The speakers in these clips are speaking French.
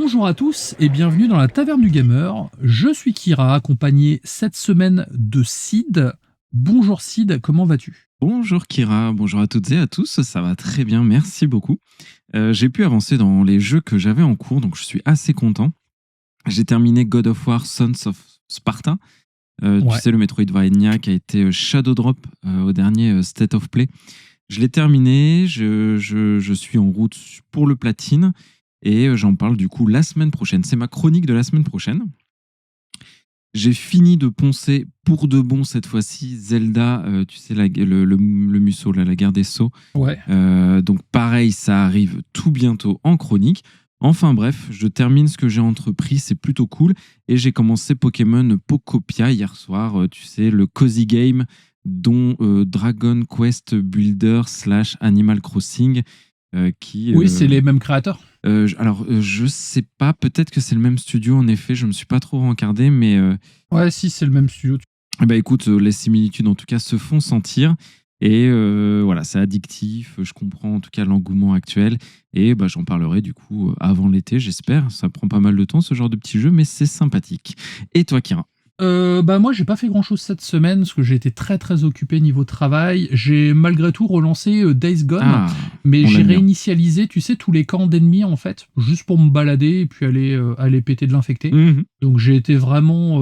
Bonjour à tous et bienvenue dans la Taverne du Gamer. Je suis Kira, accompagné cette semaine de Sid. Bonjour Sid, comment vas-tu? Bonjour Kira, bonjour à toutes et à tous, ça va très bien, merci beaucoup. J'ai pu avancer dans les jeux que j'avais en cours, donc je suis assez content. J'ai terminé God of War Sons of Sparta, tu Ouais. sais le Metroidvania qui a été Shadow Drop au dernier State of Play. Je l'ai terminé, je suis en route pour le platine et j'en parle du coup la semaine prochaine. C'est ma chronique de la semaine prochaine. J'ai fini de poncer pour de bon cette fois-ci Zelda, tu sais, le Musso, là, la guerre des sceaux. Ouais. Donc pareil, ça arrive tout bientôt en chronique. Enfin bref, je termine ce que j'ai entrepris, c'est plutôt cool. Et j'ai commencé Pokémon Pokopia hier soir, tu sais, le cozy game dont Dragon Quest Builder / Animal Crossing. Oui, c'est les mêmes créateurs. Je sais pas, peut-être que c'est le même studio en effet, je me suis pas trop rencardé, mais Ouais, si, c'est le même studio. bah écoute, les similitudes en tout cas se font sentir. Et voilà, c'est addictif, je comprends en tout cas l'engouement actuel. Et bah, j'en parlerai du coup avant l'été, j'espère. Ça prend pas mal de temps ce genre de petit jeu, mais c'est sympathique. Et toi, Kira? Moi j'ai pas fait grand chose cette semaine parce que j'ai été très très occupé niveau travail. J'ai malgré tout relancé Days Gone, Ah, mais on j'ai l'aime bien. réinitialisé, tu sais, tous les camps d'ennemis en fait, juste pour me balader et puis aller péter de l'infecté. Mhm. Donc j'ai été vraiment,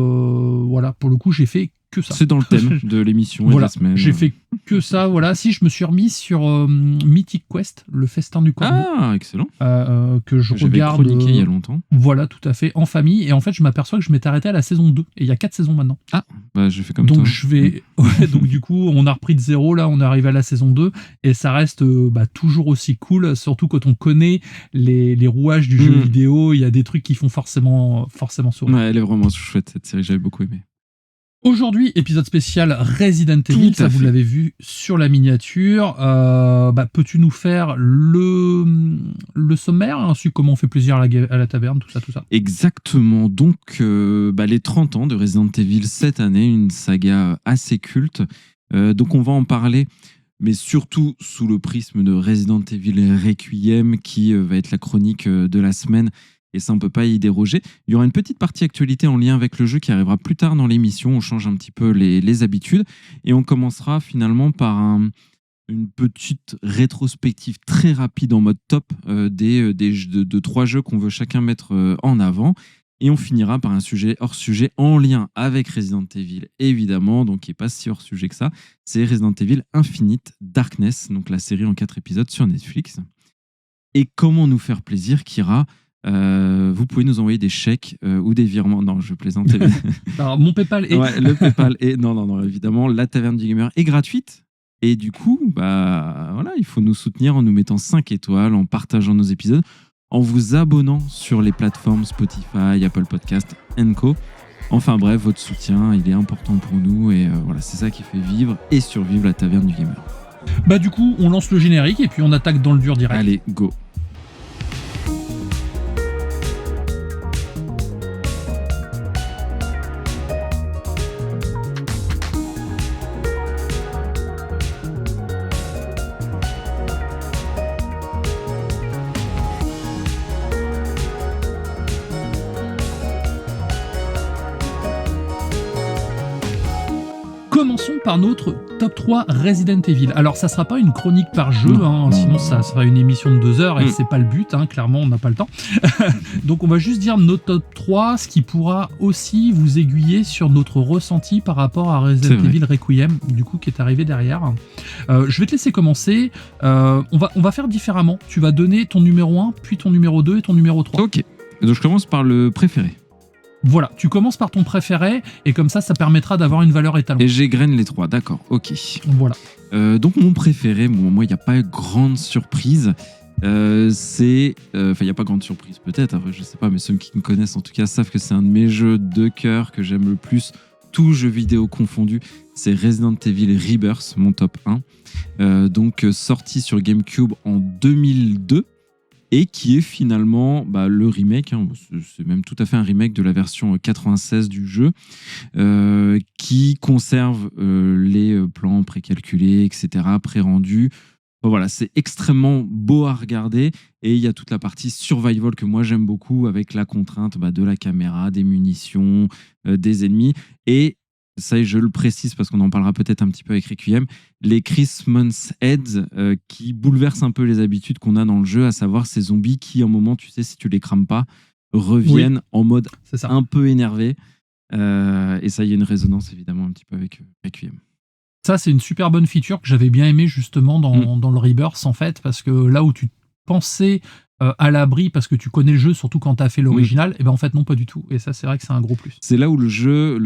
voilà, pour le coup j'ai fait que ça. C'est dans le thème de l'émission et de la Voilà, semaine. j'ai fait que ça. Voilà, si je me suis remis sur Mythic Quest, le festin du corbeau, Ah, excellent. que je J'avais regarde. chroniqué il y a longtemps. Voilà, tout à fait, en famille. Et en fait, je m'aperçois que je m'étais arrêté à la saison 2. Et il y a 4 saisons maintenant. Ah, bah je fais comme Donc toi. je vais. Ouais, donc du coup, on a repris de zéro. Là, on est arrivé à la saison 2. Et ça reste toujours aussi cool. Surtout quand on connaît les rouages du jeu vidéo. Il y a des trucs qui font forcément sourire. Ouais, elle est vraiment chouette cette série, j'avais beaucoup aimé. Aujourd'hui, épisode spécial Resident Evil, Tout à ça vous fait. l'avez vu sur la miniature. Peux-tu nous faire le sommaire, ainsi que comment on fait plaisir à la taverne, tout ça? Exactement. Donc, les 30 ans de Resident Evil cette année, une saga assez culte. Donc, on va en parler, mais surtout sous le prisme de Resident Evil Requiem, qui va être la chronique de la semaine. Et ça, on ne peut pas y déroger. Il y aura une petite partie actualité en lien avec le jeu qui arrivera plus tard dans l'émission. On change un petit peu les habitudes. Et on commencera finalement par une petite rétrospective très rapide en mode top de 3 jeux qu'on veut chacun mettre en avant. Et on finira par un sujet hors sujet en lien avec Resident Evil, évidemment, donc qui n'est pas si hors sujet que ça. C'est Resident Evil Infinite Darkness, donc la série en 4 épisodes sur Netflix. Et comment nous faire plaisir, Kira? Vous pouvez nous envoyer des chèques ou des virements. Non, je plaisante. Alors, mon PayPal est. Ouais, le PayPal est. Non, évidemment, la Taverne du Gamer est gratuite. Et du coup, voilà, il faut nous soutenir en nous mettant 5 étoiles, en partageant nos épisodes, en vous abonnant sur les plateformes Spotify, Apple Podcast, Co. Enfin bref, votre soutien, il est important pour nous. Et voilà, c'est ça qui fait vivre et survivre la Taverne du Gamer. Du coup, on lance le générique et puis on attaque dans le dur direct. Allez, go. Commençons par notre top 3 Resident Evil. Alors, ça sera pas une chronique par jeu, sinon ça sera une émission de 2 heures et c'est pas le but, clairement, on n'a pas le temps. Donc, on va juste dire notre top 3, ce qui pourra aussi vous aiguiller sur notre ressenti par rapport à Resident Evil Requiem, du coup, qui est arrivé derrière. Je vais te laisser commencer. On va faire différemment. Tu vas donner ton numéro 1, puis ton numéro 2 et ton numéro 3. Ok. Donc, je commence par le préféré. Voilà, tu commences par ton préféré, et comme ça permettra d'avoir une valeur étalon. Et j'égrène les 3, d'accord, ok. Voilà. Donc mon préféré, moi il n'y a pas grande surprise. Il n'y a pas grande surprise peut-être, je sais pas, mais ceux qui me connaissent en tout cas savent que c'est un de mes jeux de cœur que j'aime le plus, tous jeux vidéo confondus. C'est Resident Evil Rebirth, mon top 1. Sorti sur GameCube en 2002. Et qui est finalement le remake, c'est même tout à fait un remake de la version 96 du jeu, qui conserve les plans précalculés, etc., pré-rendus, Voilà, c'est extrêmement beau à regarder et il y a toute la partie survival que moi j'aime beaucoup avec la contrainte de la caméra, des munitions, des ennemis. Et ça, je le précise parce qu'on en parlera peut-être un petit peu avec Requiem, les Christmas Heads qui bouleversent un peu les habitudes qu'on a dans le jeu, à savoir ces zombies qui, à un moment, tu sais, si tu les crames pas, reviennent en mode un peu énervé. Et ça, il y a une résonance évidemment un petit peu avec Requiem. Ça, c'est une super bonne feature que j'avais bien aimé justement dans le Rebirth, en fait, parce que là où tu pensais à l'abri parce que tu connais le jeu, surtout quand tu as fait l'original, et ben en fait, non, pas du tout. Et ça, c'est vrai que c'est un gros plus. C'est là où le jeu,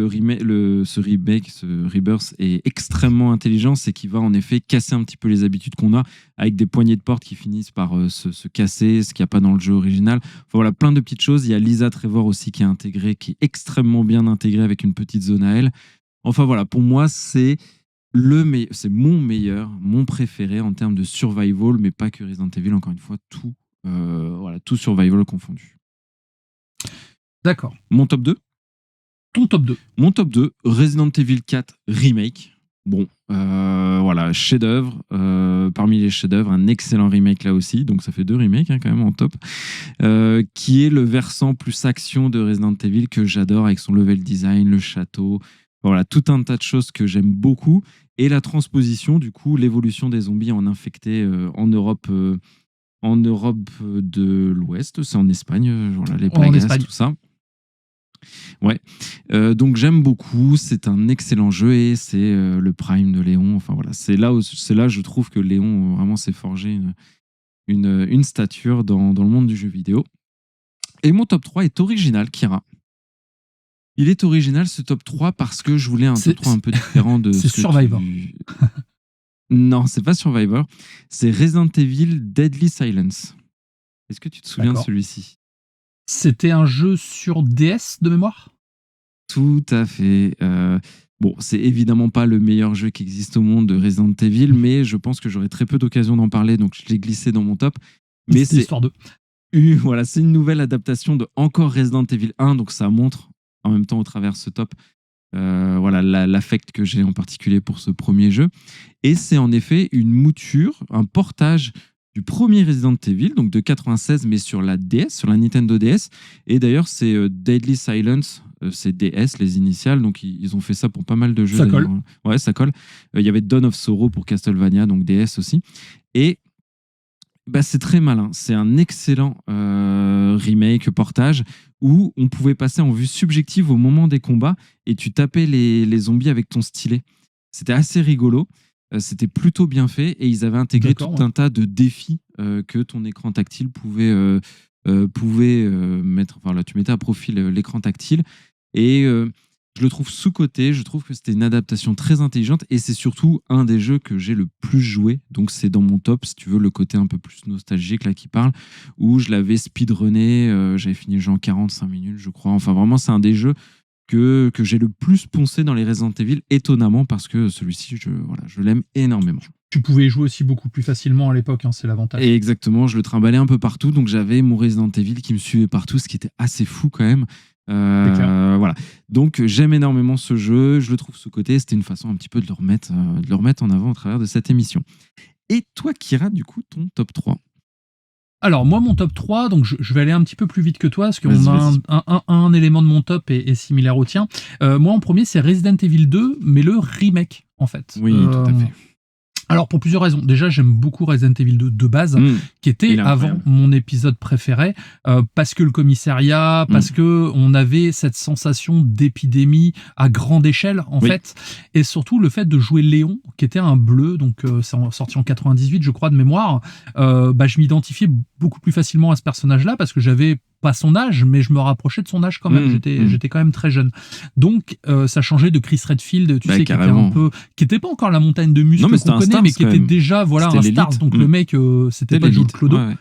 ce Rebirth est extrêmement intelligent, c'est qu'il va en effet casser un petit peu les habitudes qu'on a avec des poignées de porte qui finissent par se casser, ce qu'il n'y a pas dans le jeu original. Enfin, voilà, plein de petites choses. Il y a Lisa Trevor aussi qui est intégrée, qui est extrêmement bien intégrée avec une petite zone à elle. Enfin voilà, pour moi, c'est mon préféré en termes de survival, mais pas que Resident Evil, encore une fois, tout survival confondu. D'accord. Mon top 2 ? Ton top 2. Mon top 2, Resident Evil 4 Remake. Bon, voilà, chef-d'œuvre. Parmi les chefs-d'œuvre, un excellent remake là aussi. Donc ça fait 2 remakes quand même en top. Qui est le versant plus action de Resident Evil que j'adore avec son level design, le château. Voilà, tout un tas de choses que j'aime beaucoup. Et la transposition, du coup, l'évolution des zombies en infectés en Europe de l'Ouest. C'est en Espagne, voilà, les plagas, tout ça. Ouais. Donc j'aime beaucoup. C'est un excellent jeu et c'est le prime de Léon. Enfin voilà, c'est là je trouve que Léon vraiment s'est forgé une stature dans le monde du jeu vidéo. Et mon top 3 est original, Kira. Il est original ce top 3 parce que je voulais un top 3 un peu différent de c'est Survivor. Non, c'est pas Survivor. C'est Resident Evil Deadly Silence. Est-ce que tu te souviens de celui-ci ? C'était un jeu sur DS de mémoire ? Tout à fait. Bon, c'est évidemment pas le meilleur jeu qui existe au monde de Resident Evil, mais je pense que j'aurai très peu d'occasion d'en parler, donc je l'ai glissé dans mon top. Mais c'est l'histoire de. Voilà, c'est une nouvelle adaptation de encore Resident Evil 1, donc ça montre en même temps au travers ce top voilà l'affect que j'ai en particulier pour ce premier jeu. Et c'est en effet une mouture, un portage du premier Resident Evil, donc de 96, mais sur la DS, sur la Nintendo DS. Et d'ailleurs, c'est Deadly Silence, c'est DS, les initiales, donc ils ont fait ça pour pas mal de jeux. Ça colle. Ouais, ça colle. Il y avait Dawn of Sorrow pour Castlevania, donc DS aussi. Et c'est très malin. C'est un excellent remake, portage, où on pouvait passer en vue subjective au moment des combats et tu tapais les zombies avec ton stylet. C'était assez rigolo. C'était plutôt bien fait et ils avaient intégré un tas de défis que ton écran tactile pouvait mettre. Enfin là, tu mettais à profil l'écran tactile et je le trouve sous-coté. Je trouve que c'était une adaptation très intelligente et c'est surtout un des jeux que j'ai le plus joué. Donc c'est dans mon top, si tu veux, le côté un peu plus nostalgique là qui parle, où je l'avais speedrunné. J'avais fini le jeu en 45 minutes, je crois. Enfin vraiment, c'est un des jeux que j'ai le plus poncé dans les Resident Evil, étonnamment, parce que celui-ci, je l'aime énormément. Tu pouvais y jouer aussi beaucoup plus facilement à l'époque, hein, c'est l'avantage. Et exactement, je le trimballais un peu partout, donc j'avais mon Resident Evil qui me suivait partout, ce qui était assez fou quand même. Voilà. Donc j'aime énormément ce jeu, je le trouve sous-coté, c'était une façon un petit peu de le remettre en avant au travers de cette émission. Et toi, Kira, du coup, ton top 3 ? Alors, moi, mon top 3, donc je vais aller un petit peu plus vite que toi, parce qu'on a un élément de mon top est similaire au tien. Moi, en premier, c'est Resident Evil 2, mais le remake, en fait. Oui, tout à fait. Alors, pour plusieurs raisons. Déjà, j'aime beaucoup Resident Evil 2 de base, qui était avant mon épisode préféré, parce que le commissariat, parce que on avait cette sensation d'épidémie à grande échelle, en fait, et surtout le fait de jouer Léon, qui était un bleu, donc c'est sorti en 98, je crois, de mémoire. Je m'identifiais beaucoup plus facilement à ce personnage-là, parce que j'avais pas son âge, mais je me rapprochais de son âge quand même. J'étais quand même très jeune. Donc, ça changeait de Chris Redfield, tu sais, qui était pas encore la montagne de muscles qu'on connaît, mais qui était déjà un star. Donc, le mec, c'était pas Jules Clodo. Ouais.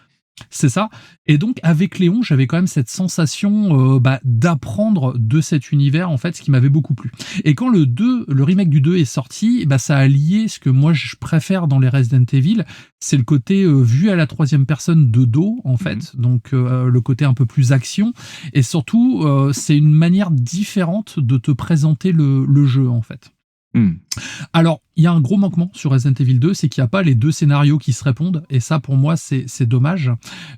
C'est ça. Et donc, avec Léon, j'avais quand même cette sensation d'apprendre de cet univers, en fait, ce qui m'avait beaucoup plu. Et quand le remake du 2 est sorti, ça a lié ce que moi, je préfère dans les Resident Evil, c'est le côté vu à la troisième personne de dos, en fait. Donc, le côté un peu plus action. Et surtout, c'est une manière différente de te présenter le jeu, en fait. Alors, il y a un gros manquement sur Resident Evil 2, c'est qu'il n'y a pas les deux scénarios qui se répondent, et ça, pour moi, c'est dommage.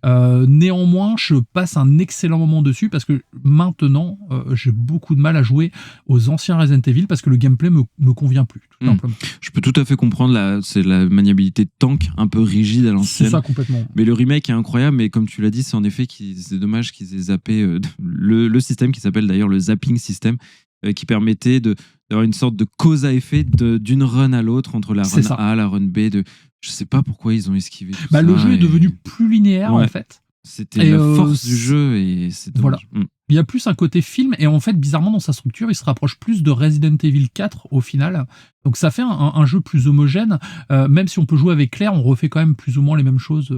Néanmoins, je passe un excellent moment dessus, parce que maintenant, j'ai beaucoup de mal à jouer aux anciens Resident Evil, parce que le gameplay me convient plus, tout simplement. Je peux tout à fait comprendre, c'est la maniabilité de tank, un peu rigide à l'ancienne. C'est ça, complètement. Mais le remake est incroyable, mais comme tu l'as dit, c'est en effet c'est dommage qu'ils aient zappé le système qui s'appelle d'ailleurs le zapping system, qui permettait d'avoir une sorte de cause à effet d'une run à l'autre, entre la run A, la run B. Je sais pas pourquoi ils ont esquivé tout ça. Le jeu est devenu plus linéaire, en fait. C'était la force du jeu, et c'est dommage. Voilà. Il y a plus un côté film, et en fait, bizarrement, dans sa structure, il se rapproche plus de Resident Evil 4 au final. Donc ça fait un jeu plus homogène. Même si on peut jouer avec Claire, on refait quand même plus ou moins les mêmes choses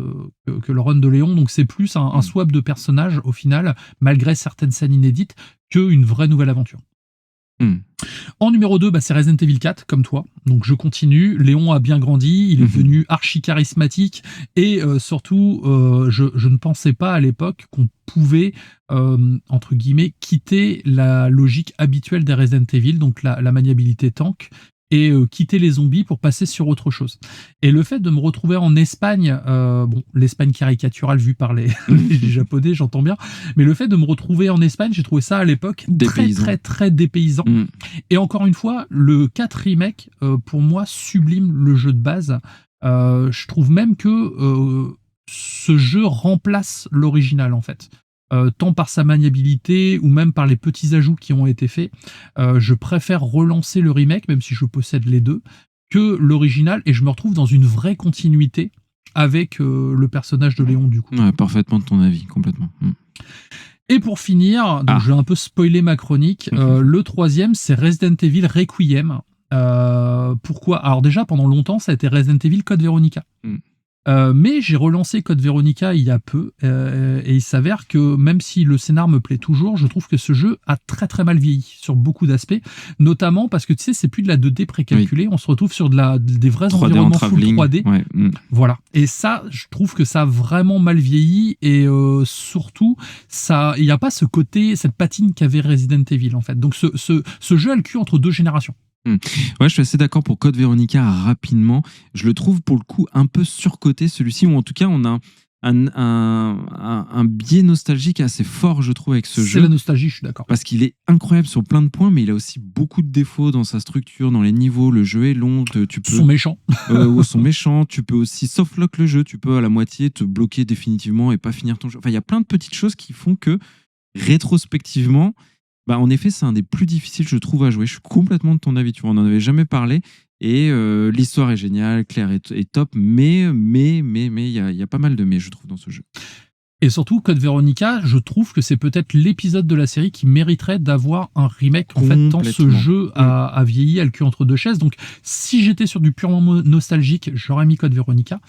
que le run de Léon. Donc c'est plus un swap de personnages au final, malgré certaines scènes inédites, qu'une vraie nouvelle aventure. En numéro 2, c'est Resident Evil 4, comme toi. Donc je continue. Léon a bien grandi, il est devenu archi charismatique, et surtout, je ne pensais pas à l'époque qu'on pouvait, entre guillemets, quitter la logique habituelle des Resident Evil, donc la maniabilité tank, et quitter les zombies pour passer sur autre chose. Et le fait de me retrouver en Espagne, l'Espagne caricaturale vue par les Japonais, j'entends bien, mais le fait de me retrouver en Espagne, j'ai trouvé ça à l'époque très dépaysant. Et encore une fois, le 4 remake, pour moi, sublime le jeu de base. Je trouve même que ce jeu remplace l'original, en fait. Tant par sa maniabilité ou même par les petits ajouts qui ont été faits. Je préfère relancer le remake, même si je possède les deux, que l'original, et je me retrouve dans une vraie continuité avec le personnage de Léon, du coup. Ouais, parfaitement de ton avis, complètement. Et pour finir, donc je vais un peu spoiler ma chronique, le troisième, c'est Resident Evil Requiem. Pourquoi ? Alors déjà, pendant longtemps, ça a été Resident Evil Code Veronica. Mais j'ai relancé Code Veronica il y a peu, et il s'avère que même si le scénar me plaît toujours, je trouve que ce jeu a très très mal vieilli sur beaucoup d'aspects, notamment parce que tu sais, c'est plus de la 2D précalculée, on se retrouve sur des vrais environnements full 3D. Voilà. Et ça, je trouve que ça a vraiment mal vieilli, et surtout, il n'y a pas ce côté, cette patine qu'avait Resident Evil, en fait. Donc ce jeu a le cul entre deux générations. Ouais, je suis assez d'accord pour Code Veronica rapidement. Je le trouve pour le coup un peu surcoté, celui-ci, ou en tout cas on a un biais nostalgique assez fort, je trouve, avec ce jeu. C'est la nostalgie, je suis d'accord. Parce qu'il est incroyable sur plein de points, mais il a aussi beaucoup de défauts dans sa structure, dans les niveaux. Le jeu est long. Sont méchants. Sont méchants. Tu peux aussi softlock le jeu. Tu peux à la moitié te bloquer définitivement et pas finir ton jeu. Enfin, il y a plein de petites choses qui font que, rétrospectivement, en effet, c'est un des plus difficiles, je trouve, à jouer. Je suis complètement de ton avis. Tu vois, on n'en avait jamais parlé. Et l'histoire est géniale, Claire est top, mais il y a pas mal de mais, je trouve, dans ce jeu. Et surtout, Code Veronica, je trouve que c'est peut-être l'épisode de la série qui mériterait d'avoir un remake, en fait, tant ce jeu a vieilli, a le cul entre deux chaises. Donc, si j'étais sur du purement nostalgique, j'aurais mis Code Veronica.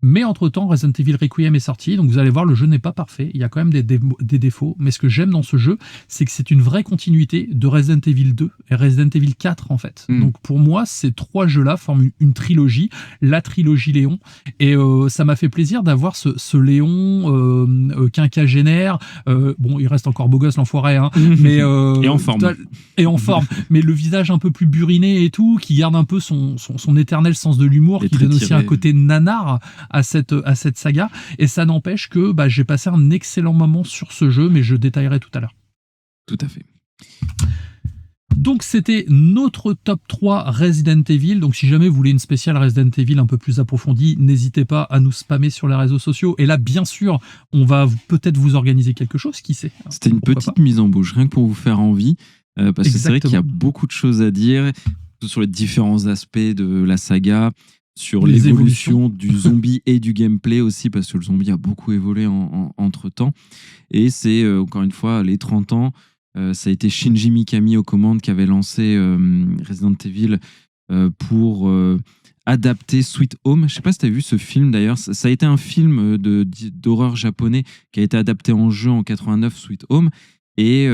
Mais entre-temps, Resident Evil Requiem est sorti, donc vous allez voir, le jeu n'est pas parfait, il y a quand même des défauts, mais ce que j'aime dans ce jeu, c'est que c'est une vraie continuité de Resident Evil 2 et Resident Evil 4, en fait. Donc pour moi, ces trois jeux-là forment une trilogie, la trilogie Léon, et ça m'a fait plaisir d'avoir ce Léon quinquagénaire, il reste encore beau gosse, l'enfoiré, hein, mais... et en forme. Et en forme, mais le visage un peu plus buriné et tout, qui garde un peu son éternel sens de l'humour, qui donne aussi un côté nanar à cette saga, et ça n'empêche que j'ai passé un excellent moment sur ce jeu, mais je détaillerai tout à l'heure. Tout à fait. Donc c'était notre top 3 Resident Evil. Donc si jamais vous voulez une spéciale Resident Evil un peu plus approfondie, n'hésitez pas à nous spammer sur les réseaux sociaux. Et là, bien sûr, on va peut-être vous organiser quelque chose, qui sait. C'était une petite mise en bouche, rien que pour vous faire envie, parce que c'est vrai qu'il y a beaucoup de choses à dire sur les différents aspects de la saga, sur l'évolution du zombie et du gameplay aussi, parce que le zombie a beaucoup évolué entre-temps. Et c'est, encore une fois, les 30 ans, ça a été Shinji Mikami aux commandes qui avait lancé Resident Evil pour adapter Sweet Home. Je ne sais pas si tu as vu ce film d'ailleurs. Ça a été un film d'horreur japonais qui a été adapté en jeu en 89, Sweet Home. Et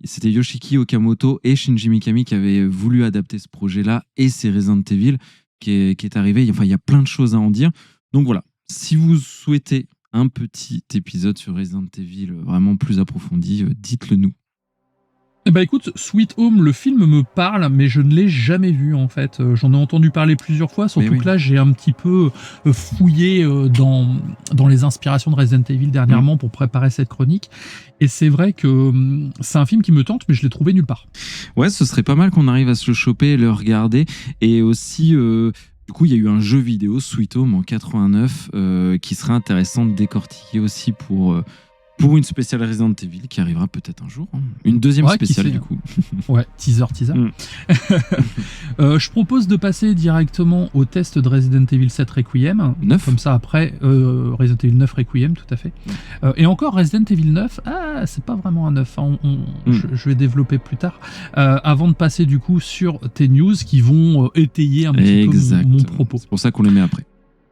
c'était Yoshiki Okamoto et Shinji Mikami qui avaient voulu adapter ce projet-là, et c'est Resident Evil qui est arrivé. Enfin, il y a plein de choses à en dire. Donc voilà, si vous souhaitez un petit épisode sur Resident Evil vraiment plus approfondi, dites-le nous. Eh ben écoute, Sweet Home, le film me parle, mais je ne l'ai jamais vu en fait. J'en ai entendu parler plusieurs fois, Mais surtout oui. que là j'ai un petit peu fouillé dans les inspirations de Resident Evil dernièrement pour préparer cette chronique. Et c'est vrai que c'est un film qui me tente, mais je l'ai trouvé nulle part. Ouais, ce serait pas mal qu'on arrive à se le choper et le regarder. Et aussi, du coup, il y a eu un jeu vidéo, Sweet Home, en 89, qui serait intéressant de décortiquer aussi pour une spéciale Resident Evil qui arrivera peut-être un jour, hein. Une deuxième Ouais, qui spéciale, sait, du hein. coup. Ouais, teaser. Mm. Je propose de passer directement au test de Resident Evil 7 Requiem. 9. Comme ça, après, Resident Evil 9 Requiem, tout à fait. Et encore, Resident Evil 9, c'est pas vraiment un 9, hein, je vais développer plus tard. Avant de passer, du coup, sur tes news qui vont étayer un petit peu mon propos. C'est pour ça qu'on les met après.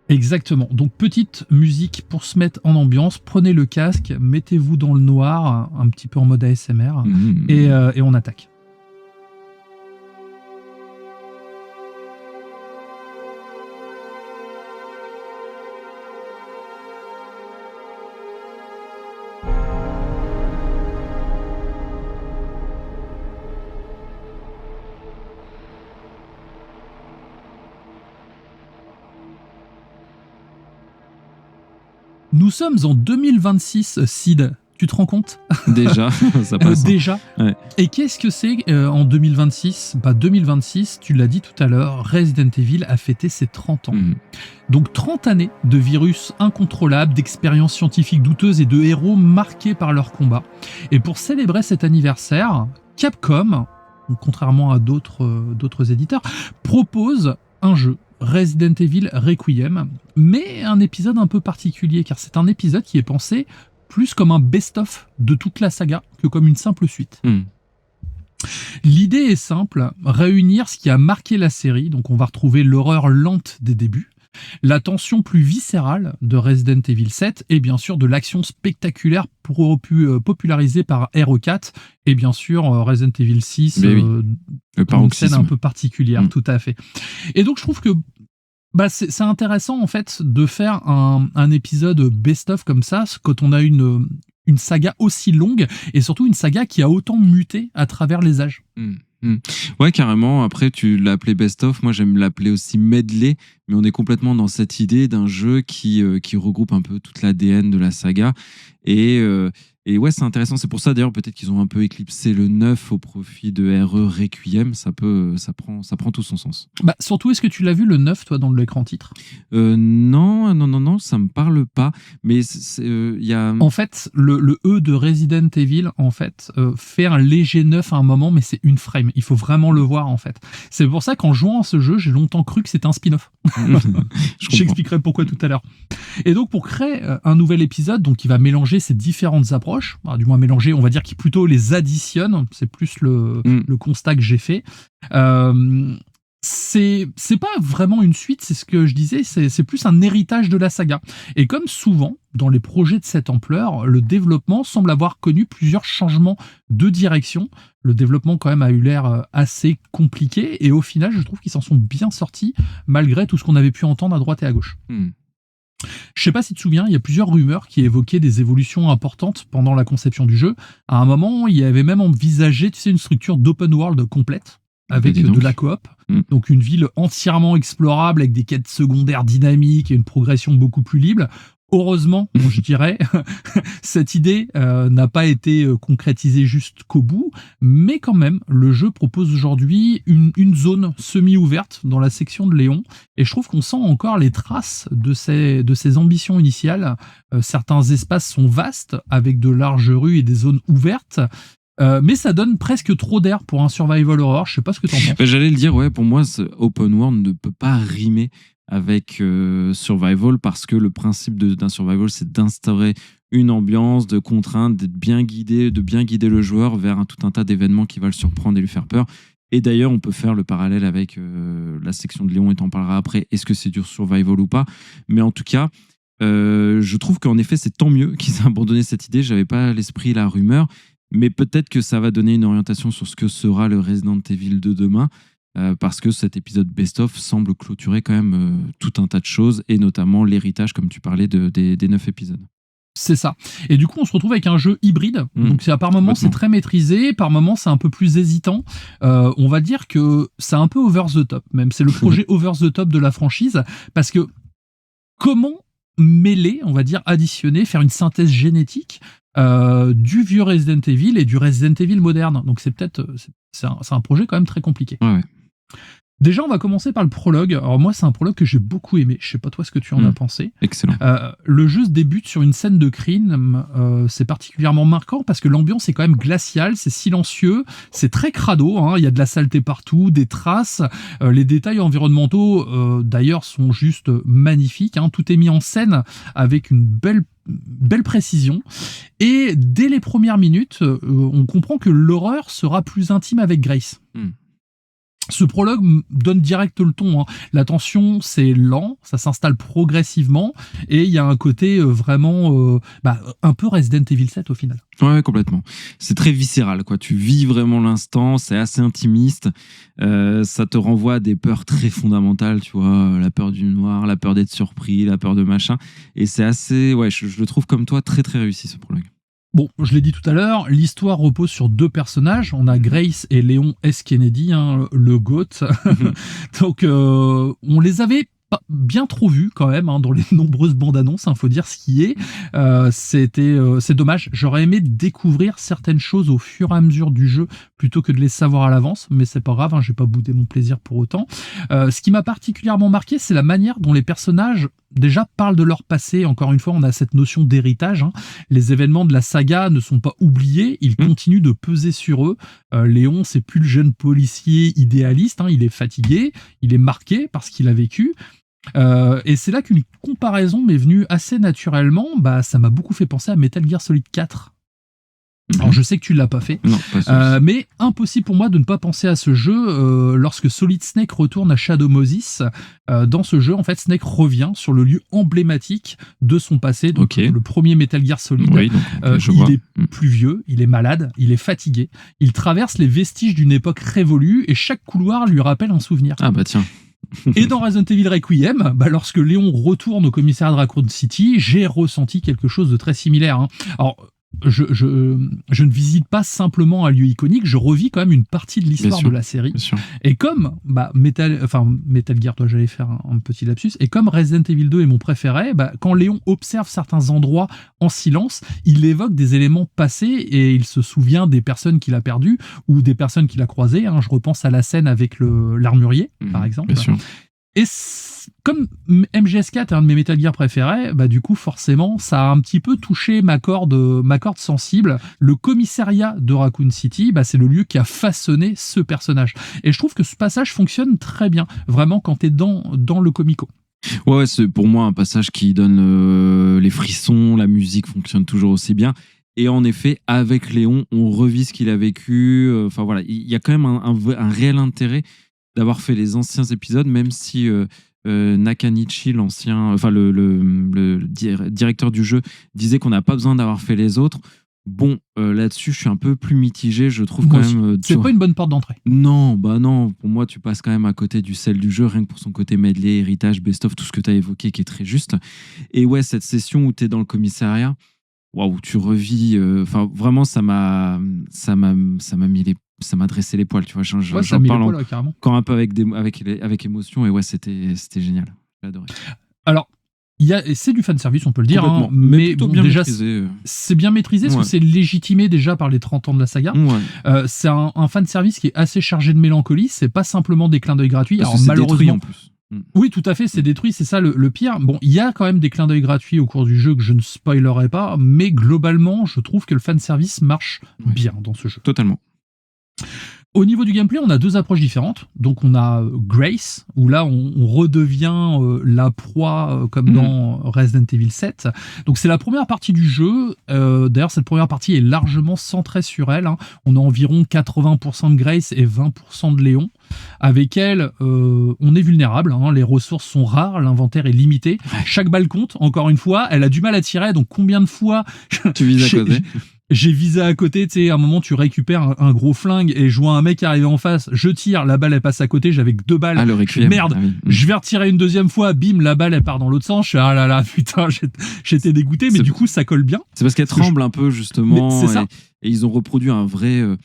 Exactement. Donc, petite musique pour se mettre en ambiance. Prenez le casque, mettez-vous dans le noir, un petit peu en mode ASMR, et on attaque. Nous sommes en 2026, Sid. Tu te rends compte? Déjà, ça passe. Déjà. Ouais. Et qu'est-ce que c'est en 2026? 2026, tu l'as dit tout à l'heure, Resident Evil a fêté ses 30 ans. Donc 30 années de virus incontrôlables, d'expériences scientifiques douteuses et de héros marqués par leur combat. Et pour célébrer cet anniversaire, Capcom, contrairement à d'autres éditeurs, propose un jeu, Resident Evil Requiem, mais un épisode un peu particulier, car c'est un épisode qui est pensé plus comme un best-of de toute la saga que comme une simple suite. L'idée est simple, réunir ce qui a marqué la série, donc on va retrouver l'horreur lente des débuts, la tension plus viscérale de Resident Evil 7 et bien sûr de l'action spectaculaire popularisée par RE4 et bien sûr Resident Evil 6 dans une scène un peu particulière, tout à fait. Et donc je trouve que c'est intéressant en fait de faire un épisode best-of comme ça quand on a une saga aussi longue et surtout une saga qui a autant muté à travers les âges. Ouais, carrément. Après, tu l'as appelé best-of. Moi, j'aime l'appeler aussi medley. Mais on est complètement dans cette idée d'un jeu qui regroupe un peu toute l'ADN de la saga. Et ouais, c'est intéressant. C'est pour ça, d'ailleurs, peut-être qu'ils ont un peu éclipsé le 9 au profit de RE Requiem. Ça prend tout son sens. Surtout, est-ce que tu l'as vu le 9, toi, dans l'écran titre? Non, ça me parle pas. Mais y a... En fait, le E de Resident Evil, en fait, fait un léger 9 à un moment, mais c'est une frame. Il faut vraiment le voir, en fait. C'est pour ça qu'en jouant à ce jeu, j'ai longtemps cru que c'était un spin-off. J'expliquerai pourquoi tout à l'heure. Et donc, pour créer un nouvel épisode, donc qui va mélanger ces différentes approches, du moins mélanger, on va dire qu'il plutôt les additionne, c'est plus le constat que j'ai fait. C'est pas vraiment une suite, c'est ce que je disais, c'est plus un héritage de la saga. Et comme souvent, dans les projets de cette ampleur, le développement semble avoir connu plusieurs changements de direction. Le développement, quand même, a eu l'air assez compliqué, et au final, je trouve qu'ils s'en sont bien sortis, malgré tout ce qu'on avait pu entendre à droite et à gauche. Je sais pas si tu te souviens, il y a plusieurs rumeurs qui évoquaient des évolutions importantes pendant la conception du jeu. À un moment, il y avait même envisagé, une structure d'open world complète, avec de la coop. Donc une ville entièrement explorable, avec des quêtes secondaires dynamiques et une progression beaucoup plus libre. Heureusement, je dirais, cette idée n'a pas été concrétisée jusqu'au bout, mais quand même, le jeu propose aujourd'hui une zone semi-ouverte dans la section de Léon, et je trouve qu'on sent encore les traces de ses ambitions initiales. Certains espaces sont vastes, avec de larges rues et des zones ouvertes, mais ça donne presque trop d'air pour un survival horror. Je sais pas ce que t'en penses. J'allais le dire, ouais, pour moi, ce open world ne peut pas rimer avec survival, parce que le principe d'un survival, c'est d'instaurer une ambiance, de contrainte, de bien guider le joueur vers tout un tas d'événements qui va le surprendre et lui faire peur. Et d'ailleurs, on peut faire le parallèle avec la section de Léon, et t'en parleras après. Est-ce que c'est du survival ou pas? Mais en tout cas, je trouve qu'en effet, c'est tant mieux qu'ils aient abandonné cette idée. J'avais pas à l'esprit la rumeur. Mais peut-être que ça va donner une orientation sur ce que sera le Resident Evil de demain, parce que cet épisode best-of semble clôturer quand même tout un tas de choses, et notamment l'héritage, comme tu parlais, des 9 épisodes. C'est ça. Et du coup, on se retrouve avec un jeu hybride. Donc, par moments, c'est très maîtrisé. Par moments, c'est un peu plus hésitant. On va dire que c'est un peu over the top, même. C'est le projet over the top de la franchise. Parce que comment mêler, on va dire, additionner, faire une synthèse génétique du vieux Resident Evil et du Resident Evil moderne. Donc, c'est un projet quand même très compliqué. Ouais. Déjà, on va commencer par le prologue. Alors moi, c'est un prologue que j'ai beaucoup aimé. Je sais pas toi ce que tu en as pensé. Excellent. Le jeu se débute sur une scène de crime. C'est particulièrement marquant parce que l'ambiance est quand même glaciale, c'est silencieux, c'est très crado. Il y a de la saleté partout, des traces. Les détails environnementaux, d'ailleurs, sont juste magnifiques. Tout est mis en scène avec une belle précision. Et dès les premières minutes, on comprend que l'horreur sera plus intime avec Grace. Ce prologue donne direct le ton. La tension, c'est lent, ça s'installe progressivement, et il y a un côté vraiment un peu Resident Evil 7 au final. Ouais, complètement. C'est très viscéral, quoi. Tu vis vraiment l'instant, c'est assez intimiste. Ça te renvoie à des peurs très fondamentales, tu vois, la peur du noir, la peur d'être surpris, la peur de machin. Et c'est assez, je le trouve comme toi très très réussi ce prologue. Bon, je l'ai dit tout à l'heure, l'histoire repose sur 2 personnages. On a Grace et Léon S. Kennedy, le GOAT. Donc, on les avait bien trop vus quand même dans les nombreuses bandes annonces, faut dire ce qui est. C'est dommage. J'aurais aimé découvrir certaines choses au fur et à mesure du jeu plutôt que de les savoir à l'avance, mais c'est pas grave, j'ai pas boudé mon plaisir pour autant. Ce qui m'a particulièrement marqué, c'est la manière dont les personnages déjà parlent de leur passé. Encore une fois, on a cette notion d'héritage. Les événements de la saga ne sont pas oubliés, ils continuent de peser sur eux. Léon, c'est plus le jeune policier idéaliste, il est fatigué, il est marqué par ce qu'il a vécu. Et c'est là qu'une comparaison m'est venue assez naturellement. Ça m'a beaucoup fait penser à Metal Gear Solid 4. Alors je sais que tu l'as pas fait, non, pas mais impossible pour moi de ne pas penser à ce jeu lorsque Solid Snake retourne à Shadow Moses. Dans ce jeu, en fait, Snake revient sur le lieu emblématique de son passé, donc le premier Metal Gear Solid. Oui, il est plus vieux, il est malade, il est fatigué, il traverse les vestiges d'une époque révolue et chaque couloir lui rappelle un souvenir. Ah bah tiens. Et dans Resident Evil Requiem, lorsque Léon retourne au commissariat de Raccoon City, j'ai ressenti quelque chose de très similaire. Alors, je ne visite pas simplement un lieu iconique, je revis quand même une partie de l'histoire de la série. Et comme Metal Gear, toi j'allais faire un petit lapsus, et comme Resident Evil 2 est mon préféré, quand Léon observe certains endroits en silence, il évoque des éléments passés et il se souvient des personnes qu'il a perdues ou des personnes qu'il a croisées. Je repense à la scène avec l'armurier, par exemple. Et comme MGS4 est un de mes Metal Gear préférés, du coup, forcément, ça a un petit peu touché ma corde sensible. Le commissariat de Raccoon City, c'est le lieu qui a façonné ce personnage. Et je trouve que ce passage fonctionne très bien, vraiment, quand t'es dans le comico. Ouais, c'est pour moi un passage qui donne les frissons, la musique fonctionne toujours aussi bien. Et en effet, avec Léon, on revit ce qu'il a vécu. Il y a quand même un réel intérêt d'avoir fait les anciens épisodes, même si Nakanishi, le directeur du jeu, disait qu'on n'a pas besoin d'avoir fait les autres. Bon, là-dessus, je suis un peu plus mitigé, je trouve quand même. C'est pas une bonne porte d'entrée. Non, pour moi, tu passes quand même à côté du sel du jeu, rien que pour son côté medley, héritage, best-of, tout ce que tu as évoqué qui est très juste. Et ouais, cette session où tu es dans le commissariat, waouh, tu revis. Vraiment, ça m'a dressé les poils, tu vois. J'en parle encore un peu avec émotion, et ouais, c'était génial. J'ai adoré. Alors, c'est du fanservice, on peut le dire, mais bien déjà, maîtrisé. C'est bien maîtrisé, parce que c'est légitimé déjà par les 30 ans de la saga. C'est un fanservice qui est assez chargé de mélancolie, c'est pas simplement des clins d'œil gratuits. Alors, malheureusement, en plus. Oui, tout à fait, c'est détruit, c'est ça le pire. Bon, il y a quand même des clins d'œil gratuits au cours du jeu que je ne spoilerai pas, mais globalement, je trouve que le fanservice marche bien dans ce jeu. Totalement. Au niveau du gameplay, on a 2 approches différentes. Donc on a Grace, où là on redevient la proie comme dans Resident Evil 7. Donc c'est la première partie du jeu. D'ailleurs, cette première partie est largement centrée sur elle. On a environ 80% de Grace et 20% de Léon. Avec elle, on est vulnérable. Les ressources sont rares, l'inventaire est limité. Chaque balle compte, encore une fois. Elle a du mal à tirer, donc combien de fois... Tu vises à côté. J'ai visé à côté, tu sais, à un moment tu récupères un gros flingue et je vois un mec arriver en face, je tire, la balle elle passe à côté, j'avais que 2 balles. Ah, le Requiem. Merde, je vais retirer une deuxième fois, bim, la balle elle part dans l'autre sens. Je suis ah là là, putain, j'étais dégoûté, mais du coup ça colle bien. C'est parce qu'elle tremble un peu justement. C'est ça. Et ils ont reproduit un vrai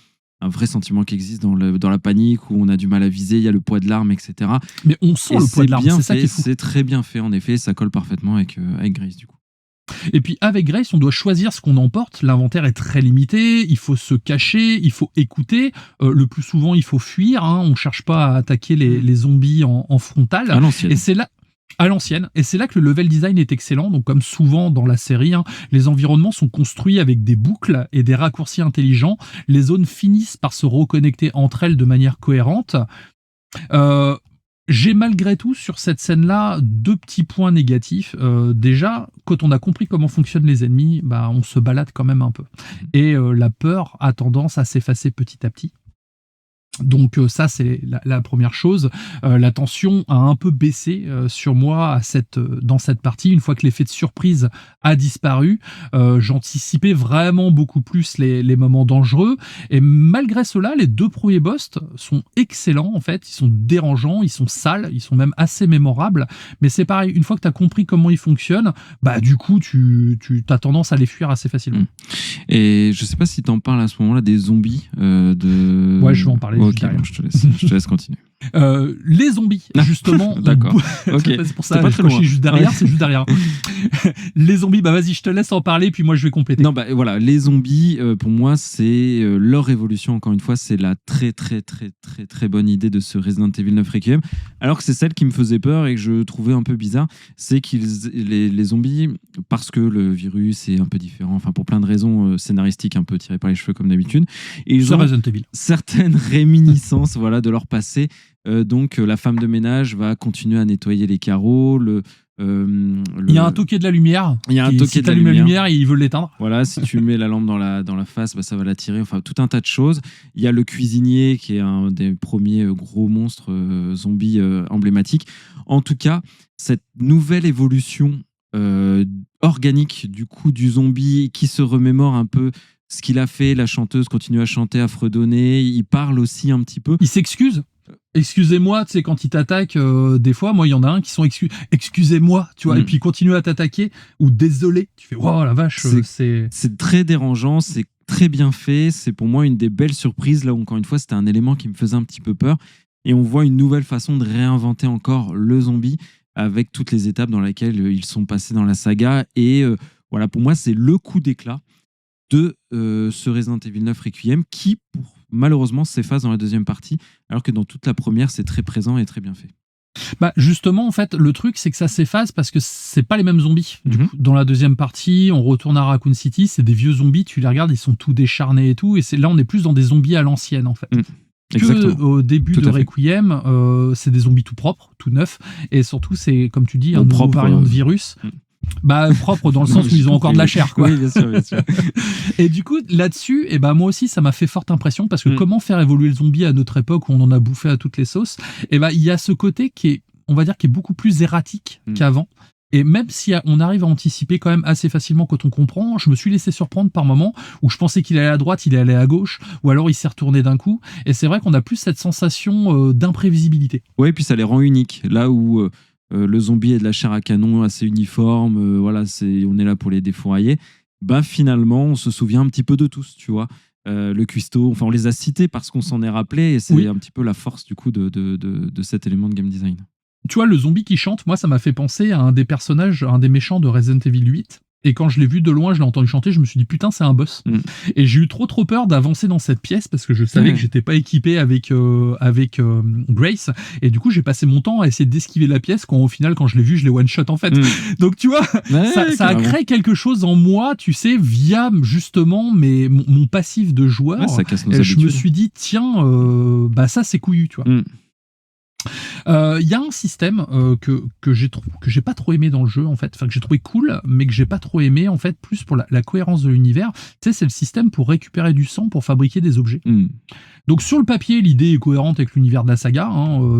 sentiment qui existe dans la panique où on a du mal à viser, il y a le poids de l'arme, etc. Mais on sent le poids de l'arme, c'est ça qui est fou. C'est très bien fait en effet, ça colle parfaitement avec Grace du coup. Et puis avec Grace, on doit choisir ce qu'on emporte. L'inventaire est très limité, il faut se cacher, il faut écouter. Le plus souvent, il faut fuir. On cherche pas à attaquer les zombies en frontal. À l'ancienne. Et c'est là, à l'ancienne. Et c'est là que le level design est excellent. Donc comme souvent dans la série, les environnements sont construits avec des boucles et des raccourcis intelligents. Les zones finissent par se reconnecter entre elles de manière cohérente. J'ai malgré tout sur cette scène-là 2 petits points négatifs. Déjà, quand on a compris comment fonctionnent les ennemis, on se balade quand même un peu. Et la peur a tendance à s'effacer petit à petit. Donc ça, c'est la première chose. La tension a un peu baissé sur moi dans cette partie. Une fois que l'effet de surprise a disparu, j'anticipais vraiment beaucoup plus les moments dangereux. Et malgré cela, les 2 premiers boss sont excellents, en fait. Ils sont dérangeants, ils sont sales, ils sont même assez mémorables. Mais c'est pareil, une fois que tu as compris comment ils fonctionnent, du coup, tu as tendance à les fuir assez facilement. Et je sais pas si tu en parles à ce moment-là des zombies. Ouais, je vais en parler. Ok, bon, je te laisse continuer. Les zombies, justement. D'accord. Ok. C'est pour ça pas que très quand je loin. suis juste derrière, c'est juste derrière. Les zombies, vas-y, je te laisse en parler, puis moi je vais compléter. Non, voilà, les zombies, pour moi, c'est leur évolution. Encore une fois, c'est la très très très très très bonne idée de ce Resident Evil 9 Requiem. Alors que c'est celle qui me faisait peur et que je trouvais un peu bizarre, c'est les zombies, parce que le virus est un peu différent, enfin pour plein de raisons scénaristiques un peu tirées par les cheveux comme d'habitude. Et ils ont Resident Evil. Certaines réminiscences, voilà, de leur passé. Donc la femme de ménage va continuer à nettoyer les carreaux. Il y a un toquet de la lumière. Il y a un toquet si de la lumière et ils veulent l'éteindre. Voilà, si tu mets la lampe dans la face, ça va l'attirer. Enfin, tout un tas de choses. Il y a le cuisinier qui est un des premiers gros monstres zombies emblématiques. En tout cas, cette nouvelle évolution organique du coup du zombie qui se remémore un peu ce qu'il a fait. La chanteuse continue à chanter, à fredonner. Il parle aussi un petit peu. Il s'excuse. Excusez-moi, tu sais, quand ils t'attaquent, des fois, moi, il y en a un qui sont excusez-moi, tu vois, et puis ils continuent à t'attaquer, ou désolé, tu fais, wow, la vache, c'est très dérangeant, c'est très bien fait, c'est pour moi une des belles surprises, là où, encore une fois, c'était un élément qui me faisait un petit peu peur, et on voit une nouvelle façon de réinventer encore le zombie, avec toutes les étapes dans lesquelles ils sont passés dans la saga, et voilà, pour moi, c'est le coup d'éclat de ce Resident Evil 9 Requiem, qui, malheureusement, s'efface dans la deuxième partie, alors que dans toute la première, c'est très présent et très bien fait. Justement, en fait, le truc, c'est que ça s'efface parce que c'est pas les mêmes zombies. Du coup, dans la deuxième partie, on retourne à Raccoon City, c'est des vieux zombies, tu les regardes, ils sont tout décharnés et tout, et là, on est plus dans des zombies à l'ancienne, en fait. Au début de Requiem, c'est des zombies tout propres, tout neufs, et surtout, c'est, comme tu dis, un nouveau variant de virus. Propre dans le sens où ils ont encore de la chair, quoi. Oui, bien sûr, bien sûr. Et du coup, là-dessus, moi aussi, ça m'a fait forte impression parce que comment faire évoluer le zombie à notre époque où on en a bouffé à toutes les sauces, il y a ce côté qui est, on va dire, qui est beaucoup plus erratique qu'avant. Et même si on arrive à anticiper quand même assez facilement quand on comprend, je me suis laissé surprendre par moments où je pensais qu'il allait à droite, il est allé à gauche, ou alors il s'est retourné d'un coup. Et c'est vrai qu'on a plus cette sensation d'imprévisibilité. Ouais, et puis ça les rend uniques. Là où le zombie est de la chair à canon assez uniforme, voilà, on est là pour les défourailler. Finalement, on se souvient un petit peu de tous, tu vois. Le cuistot, enfin, on les a cités parce qu'on s'en est rappelé, et c'est un petit peu la force du coup de cet élément de game design. Tu vois, le zombie qui chante, moi, ça m'a fait penser à un des personnages, un des méchants de Resident Evil 8. Et quand je l'ai vu de loin, je l'ai entendu chanter, je me suis dit putain, c'est un boss. Et j'ai eu trop peur d'avancer dans cette pièce parce que je savais que j'étais pas équipé avec Grace. Et du coup, j'ai passé mon temps à essayer d'esquiver la pièce quand au final, quand je l'ai vu, je l'ai one shot en fait. Donc tu vois, ça a créé quelque chose en moi, tu sais, via justement mon passif de joueur. Ouais, ça casse nos je me habitudes. suis dit tiens, ça c'est couillu, tu vois. Il y a un système que j'ai pas trop aimé dans le jeu en fait, enfin que j'ai trouvé cool mais que j'ai pas trop aimé en fait, plus pour la cohérence de l'univers. Tu sais, c'est le système pour récupérer du sang pour fabriquer des objets. Donc sur le papier, l'idée est cohérente avec l'univers de la saga,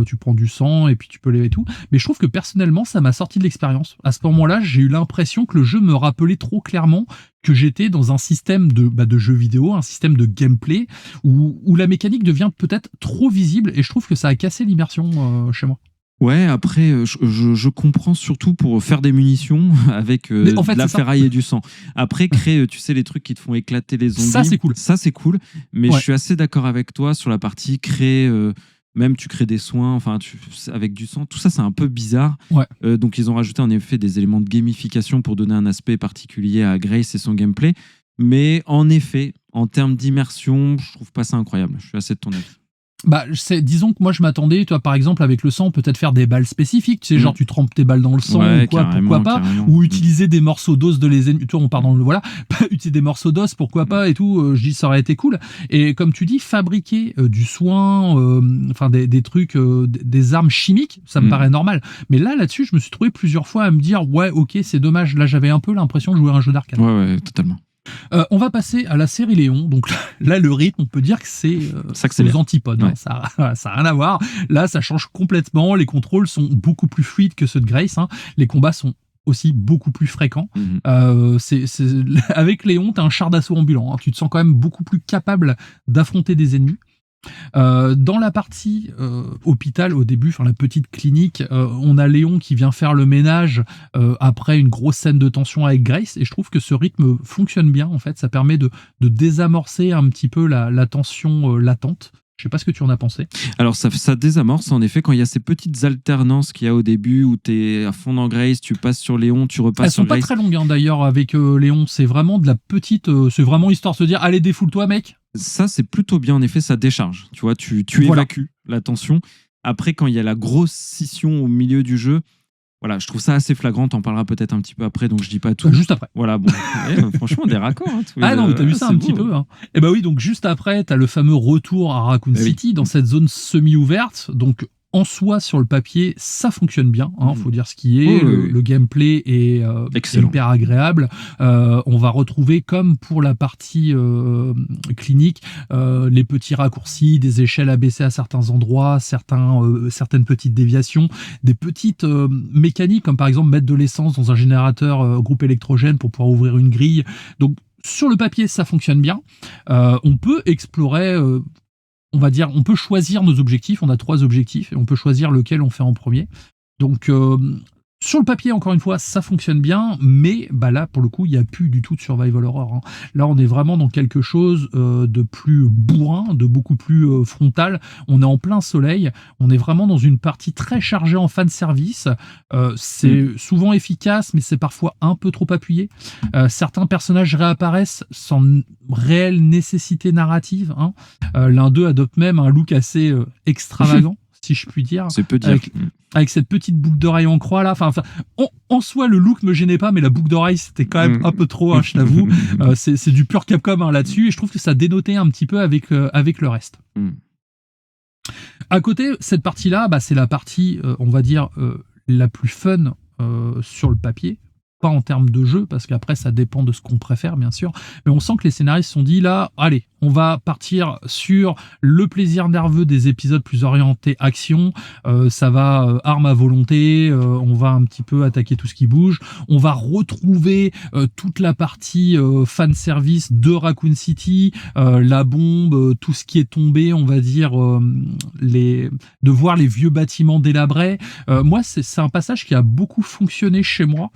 tu prends du sang et puis tu peux lever tout, mais je trouve que personnellement ça m'a sorti de l'expérience. À ce moment-là, j'ai eu l'impression que le jeu me rappelait trop clairement que j'étais dans un système de jeu vidéo, un système de gameplay où la mécanique devient peut-être trop visible et je trouve que ça a cassé l'immersion chez moi. Ouais, après, je comprends surtout pour faire des munitions avec Mais en fait, de la c'est ça. ferraille et du sang. Après, créer, tu sais, les trucs qui te font éclater les zombies. Ça, c'est cool. Ça, c'est cool. Mais Ouais. je suis assez d'accord avec toi sur la partie créer. Même tu crées des soins, enfin, avec du sang. Tout ça, c'est un peu bizarre. Ouais. Donc, ils ont rajouté en effet des éléments de gamification pour donner un aspect particulier à Grace et son gameplay. Mais en effet, en termes d'immersion, je trouve pas ça incroyable. Je suis assez de ton avis. Bah, disons que moi je m'attendais, toi par exemple avec le sang, peut-être faire des balles spécifiques, tu sais, genre tu trempes tes balles dans le sang Ouais, ou quoi, carrément, pourquoi pas, carrément. ou utiliser des morceaux d'os de les ennemis, tu vois, on part dans le voilà, utiliser des morceaux d'os, pourquoi pas et tout, je dis ça aurait été cool. Et comme tu dis, fabriquer du soin, enfin des trucs, des armes chimiques, ça me paraît normal. Mais là-dessus, je me suis trouvé plusieurs fois à me dire, ouais, ok, c'est dommage, là j'avais un peu l'impression de jouer à un jeu d'arcade. Ouais, totalement. On va passer à la série Léon. Donc là, le rythme, on peut dire que c'est aux antipodes. Ouais. Hein. Ça n'a rien à voir. Là, ça change complètement. Les contrôles sont beaucoup plus fluides que ceux de Grace. Hein. Les combats sont aussi beaucoup plus fréquents. Avec Léon, tu as un char d'assaut ambulant. Hein. Tu te sens quand même beaucoup plus capable d'affronter des ennemis. Dans la partie hôpital au début, enfin la petite clinique, on a Léon qui vient faire le ménage après une grosse scène de tension avec Grace et je trouve que ce rythme fonctionne bien en fait, ça permet de désamorcer un petit peu la tension latente. Je sais pas ce que tu en as pensé. Alors ça désamorce en effet quand il y a ces petites alternances qu'il y a au début où tu es à fond dans Grace, tu passes sur Léon, tu repasses sur Grace. Elles sont pas très longues hein, d'ailleurs avec Léon, c'est vraiment de la petite, c'est vraiment histoire de se dire allez défoule-toi mec. Ça c'est plutôt bien en effet, ça décharge. Tu vois, tu voilà. Évacues la tension. Après quand il y a la grosse scission au milieu du jeu, voilà, je trouve ça assez flagrant. T'en parleras peut-être un petit peu après, donc je dis pas tout. Juste après. Voilà, bon. Franchement, des raccords. Hein, ah non, mais t'as vu ça un petit peu. Hein. Et bah oui, donc juste après, t'as le fameux retour à Raccoon City dans cette zone semi-ouverte. Donc en soi, sur le papier, ça fonctionne bien. Hein, faut dire ce qui est. Le gameplay est hyper agréable. On va retrouver, comme pour la partie clinique, les petits raccourcis, des échelles abaissées à certains endroits, certaines petites déviations, des petites mécaniques, comme par exemple mettre de l'essence dans un générateur groupe électrogène pour pouvoir ouvrir une grille. Donc, sur le papier, ça fonctionne bien. On peut explorer... on va dire, on peut choisir nos objectifs. On a 3 objectifs et on peut choisir lequel on fait en premier. Donc, sur le papier, encore une fois, ça fonctionne bien, mais bah là, pour le coup, il n'y a plus du tout de survival horror. Hein. Là, on est vraiment dans quelque chose de plus bourrin, de beaucoup plus frontal. On est en plein soleil. On est vraiment dans une partie très chargée en fanservice. C'est souvent efficace, mais c'est parfois un peu trop appuyé. Certains personnages réapparaissent sans réelle nécessité narrative. Hein. L'un d'eux adopte même un look assez extravagant. Si je puis dire. C'est peu dire. Avec cette petite boucle d'oreille en croix là. Enfin, en soi, le look me gênait pas, mais la boucle d'oreille, c'était quand même un peu trop, hein, je t'avoue. C'est du pur Capcom hein, là-dessus, et je trouve que ça dénotait un petit peu avec le reste. À côté, cette partie-là, bah, c'est la partie, on va dire, la plus fun sur le papier. Pas en termes de jeu, parce qu'après, ça dépend de ce qu'on préfère, bien sûr. Mais on sent que les scénaristes se sont dit, là, allez, on va partir sur le plaisir nerveux des épisodes plus orientés action. Ça va arme à volonté. On va un petit peu attaquer tout ce qui bouge. On va retrouver toute la partie fan service de Raccoon City, la bombe, tout ce qui est tombé, on va dire, de voir les vieux bâtiments délabrés. Moi, c'est un passage qui a beaucoup fonctionné chez moi.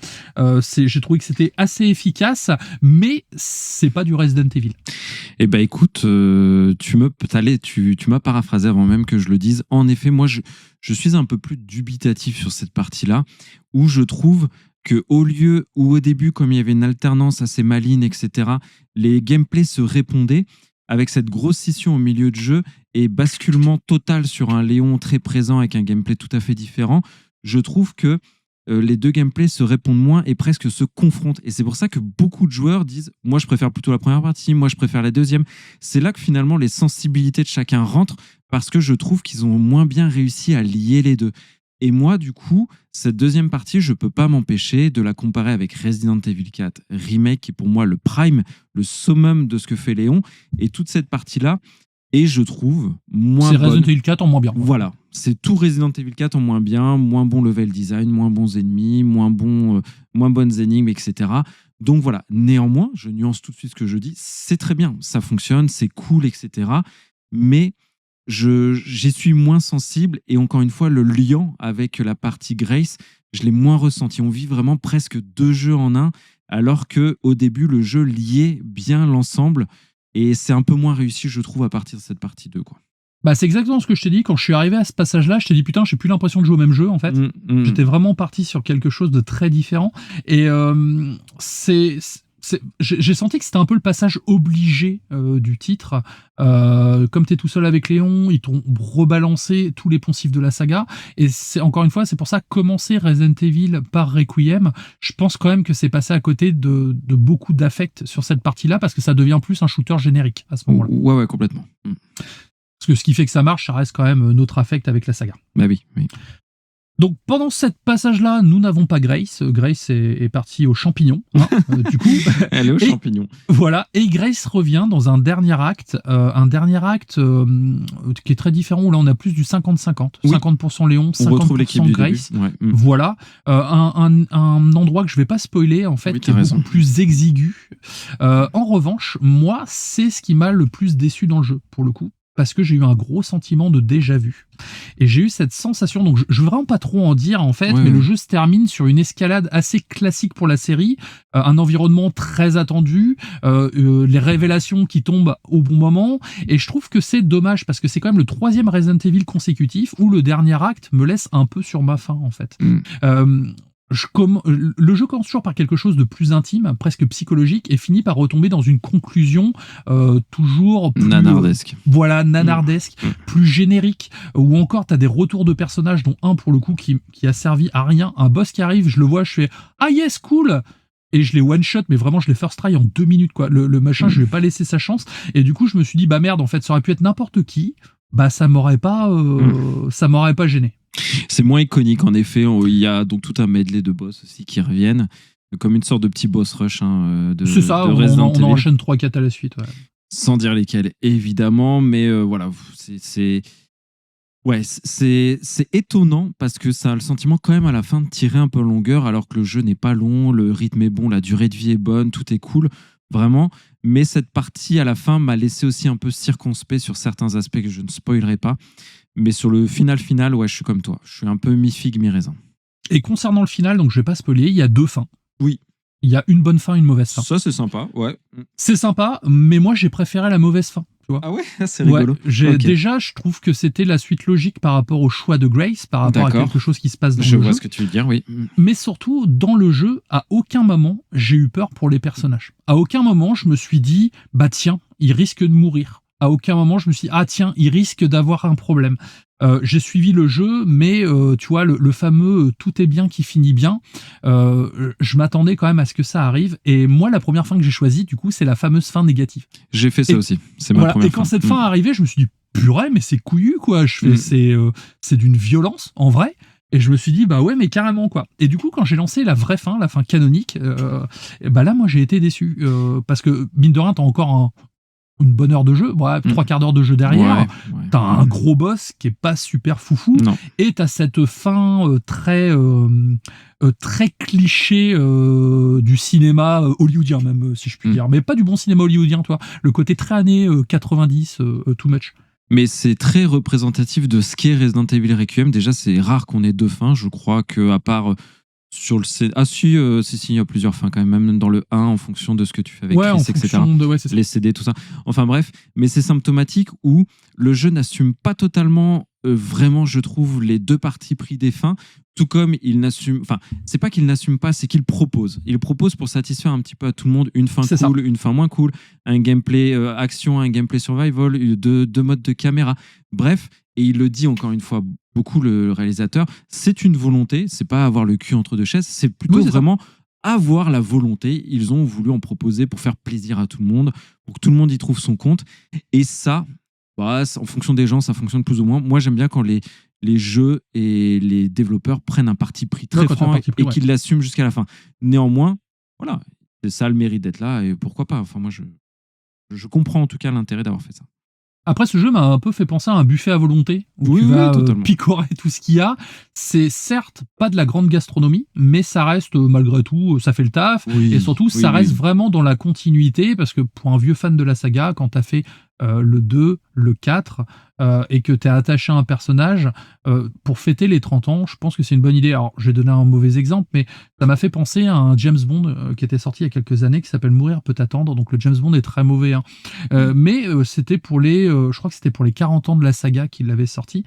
J'ai trouvé que c'était assez efficace, mais c'est pas du Resident Evil. Eh ben écoute, tu m'as paraphrasé avant même que je le dise. En effet, moi, je suis un peu plus dubitatif sur cette partie-là, où je trouve que au début, comme il y avait une alternance assez maligne, etc., les gameplays se répondaient avec cette grosse scission au milieu de jeu et basculement total sur un Léon très présent avec un gameplay tout à fait différent. Je trouve que les deux gameplays se répondent moins et presque se confrontent. Et c'est pour ça que beaucoup de joueurs disent « Moi, je préfère plutôt la première partie, moi, je préfère la deuxième ». C'est là que finalement, les sensibilités de chacun rentrent parce que je trouve qu'ils ont moins bien réussi à lier les deux. Et moi, du coup, cette deuxième partie, je ne peux pas m'empêcher de la comparer avec Resident Evil 4 Remake, qui est pour moi le prime, le summum de ce que fait Léon. Et toute cette partie-là, et je trouve moins bonne. C'est Resident Evil 4 en moins bien. Voilà, c'est tout Resident Evil 4 en moins bien, moins bon level design, moins bons ennemis, moins bonnes énigmes, etc. Donc voilà, néanmoins, je nuance tout de suite ce que je dis, c'est très bien, ça fonctionne, c'est cool, etc. Mais j'y suis moins sensible et encore une fois, le lien avec la partie Grace, je l'ai moins ressenti. On vit vraiment presque 2 jeux en un, alors qu'au début, le jeu liait bien l'ensemble et c'est un peu moins réussi, je trouve, à partir de cette partie 2, quoi. Bah, c'est exactement ce que je t'ai dit. Quand je suis arrivé à ce passage-là, je t'ai dit putain, j'ai plus l'impression de jouer au même jeu en fait. J'étais vraiment parti sur quelque chose de très différent. Et j'ai senti que c'était un peu le passage obligé du titre. Comme t'es tout seul avec Léon, ils t'ont rebalancé tous les poncifs de la saga. Et c'est encore une fois, c'est pour ça commencer Resident Evil par Requiem. Je pense quand même que c'est passé à côté de beaucoup d'affect sur cette partie-là parce que ça devient plus un shooter générique à ce moment-là. Ouais, complètement. Parce que ce qui fait que ça marche, ça reste quand même notre affect avec la saga. Bah oui. Donc pendant ce passage-là, nous n'avons pas Grace. Grace est partie aux champignons, hein, du coup. Elle est aux champignons. Voilà, et Grace revient dans un dernier acte qui est très différent, où là on a plus du 50-50. Oui. 50% Léon, 50% Grace. Ouais. Voilà, un endroit que je vais pas spoiler, en fait, qui est beaucoup plus exigu. En revanche, moi, c'est ce qui m'a le plus déçu dans le jeu, pour le coup. Parce que j'ai eu un gros sentiment de déjà-vu. Et j'ai eu cette sensation, donc je veux vraiment pas trop en dire en fait, mais le jeu se termine sur une escalade assez classique pour la série, un environnement très attendu, les révélations qui tombent au bon moment, et je trouve que c'est dommage, parce que c'est quand même le 3e Resident Evil consécutif où le dernier acte me laisse un peu sur ma faim en fait. Le jeu commence toujours par quelque chose de plus intime, presque psychologique, et finit par retomber dans une conclusion toujours plus... nanardesque. Voilà, nanardesque, plus générique, ou encore t'as des retours de personnages, dont un pour le coup qui a servi à rien. Un boss qui arrive, je le vois, je fais « Ah yes, cool !» Et je l'ai one-shot, mais vraiment, je l'ai first try en 2 minutes, quoi. Le machin, je lui ai pas laissé sa chance. Et du coup, je me suis dit « Bah merde, en fait, ça aurait pu être n'importe qui. » Bah ça m'aurait pas gêné. C'est moins iconique, en effet. Il y a donc tout un medley de boss aussi qui reviennent, comme une sorte de petit boss rush c'est ça, de Resident Evil. On enchaîne 3-4 à la suite. Ouais. Sans dire lesquels, évidemment, mais voilà, c'est étonnant parce que ça a le sentiment quand même à la fin de tirer un peu en longueur, alors que le jeu n'est pas long, le rythme est bon, la durée de vie est bonne, tout est cool, vraiment. Mais cette partie à la fin m'a laissé aussi un peu circonspect sur certains aspects que je ne spoilerai pas. Mais sur le final, ouais, je suis comme toi. Je suis un peu mi-figue, mi-raisin. Et concernant le final, donc je vais pas spoiler, il y a 2 fins. Oui. Il y a une bonne fin et une mauvaise fin. Ça, c'est sympa, ouais. C'est sympa, mais moi, j'ai préféré la mauvaise fin. Tu vois. Ah ouais, c'est rigolo. Ouais, déjà, je trouve que c'était la suite logique par rapport au choix de Grace, par rapport à quelque chose qui se passe dans le jeu. Je vois ce que tu veux dire, oui. Mais surtout, dans le jeu, à aucun moment, j'ai eu peur pour les personnages. À aucun moment, je me suis dit, bah tiens, il risque de mourir. À aucun moment, je me suis dit, ah tiens, il risque d'avoir un problème. J'ai suivi le jeu, mais tu vois, le fameux tout est bien qui finit bien, je m'attendais quand même à ce que ça arrive. Et moi, la première fin que j'ai choisie, du coup, c'est la fameuse fin négative. J'ai fait ça aussi. C'est ma première fin. Et quand cette fin est arrivée, je me suis dit, purée, mais c'est couillu, quoi. Je fais, c'est d'une violence, en vrai. Et je me suis dit, bah ouais, mais carrément, quoi. Et du coup, quand j'ai lancé la vraie fin, la fin canonique, bah là, moi, j'ai été déçu. Parce que, mine de rien, t'as encore une bonne heure de jeu, 3/4 d'heure de jeu derrière, t'as un gros boss qui est pas super foufou, et t'as cette fin très cliché du cinéma hollywoodien, même si je puis dire, mais pas du bon cinéma hollywoodien, toi, le côté très années 90, too much. Mais c'est très représentatif de ce qu'est Resident Evil Requiem. Déjà, c'est rare qu'on ait 2 fins, je crois qu'à part... Sur le CD. Ah si, il y a plusieurs fins quand même dans le 1 en fonction de ce que tu fais avec Chris, etc. Les CD, tout ça. Enfin bref, mais c'est symptomatique où le jeu n'assume pas totalement vraiment, je trouve, les 2 parties pris des fins, tout comme il n'assume... Enfin, c'est pas qu'il n'assume pas, c'est qu'il propose. Il propose pour satisfaire un petit peu à tout le monde une fin cool, une fin moins cool, un gameplay action, un gameplay survival, 2 modes de caméra. Bref, et il le dit encore une fois beaucoup, le réalisateur, c'est une volonté, c'est pas avoir le cul entre 2 chaises, c'est plutôt vraiment avoir la volonté. Ils ont voulu en proposer pour faire plaisir à tout le monde, pour que tout le monde y trouve son compte. Et ça, en fonction des gens, ça fonctionne plus ou moins. Moi, j'aime bien quand les jeux et les développeurs prennent un parti pris très franc et qu'ils l'assument jusqu'à la fin. Néanmoins, voilà, c'est ça le mérite d'être là, et pourquoi pas. Enfin, moi, je comprends en tout cas l'intérêt d'avoir fait ça. Après, ce jeu m'a un peu fait penser à un buffet à volonté, où Oui, tu oui, vas totalement. picorer tout ce qu'il y a. C'est certes pas de la grande gastronomie, mais ça reste, malgré tout, ça fait le taf. Et Oui, surtout, oui, ça reste oui. vraiment dans la continuité, parce que pour un vieux fan de la saga, quand t'as fait le 2, le 4, et que t'es attaché à un personnage, pour fêter les 30 ans, je pense que c'est une bonne idée. Alors, je vais donner un mauvais exemple, mais ça m'a fait penser à un James Bond qui était sorti il y a quelques années, qui s'appelle Mourir peut attendre. Donc le James Bond est très mauvais, hein. Mais c'était pour je crois que c'était pour les 40 ans de la saga qu'il l'avait sorti.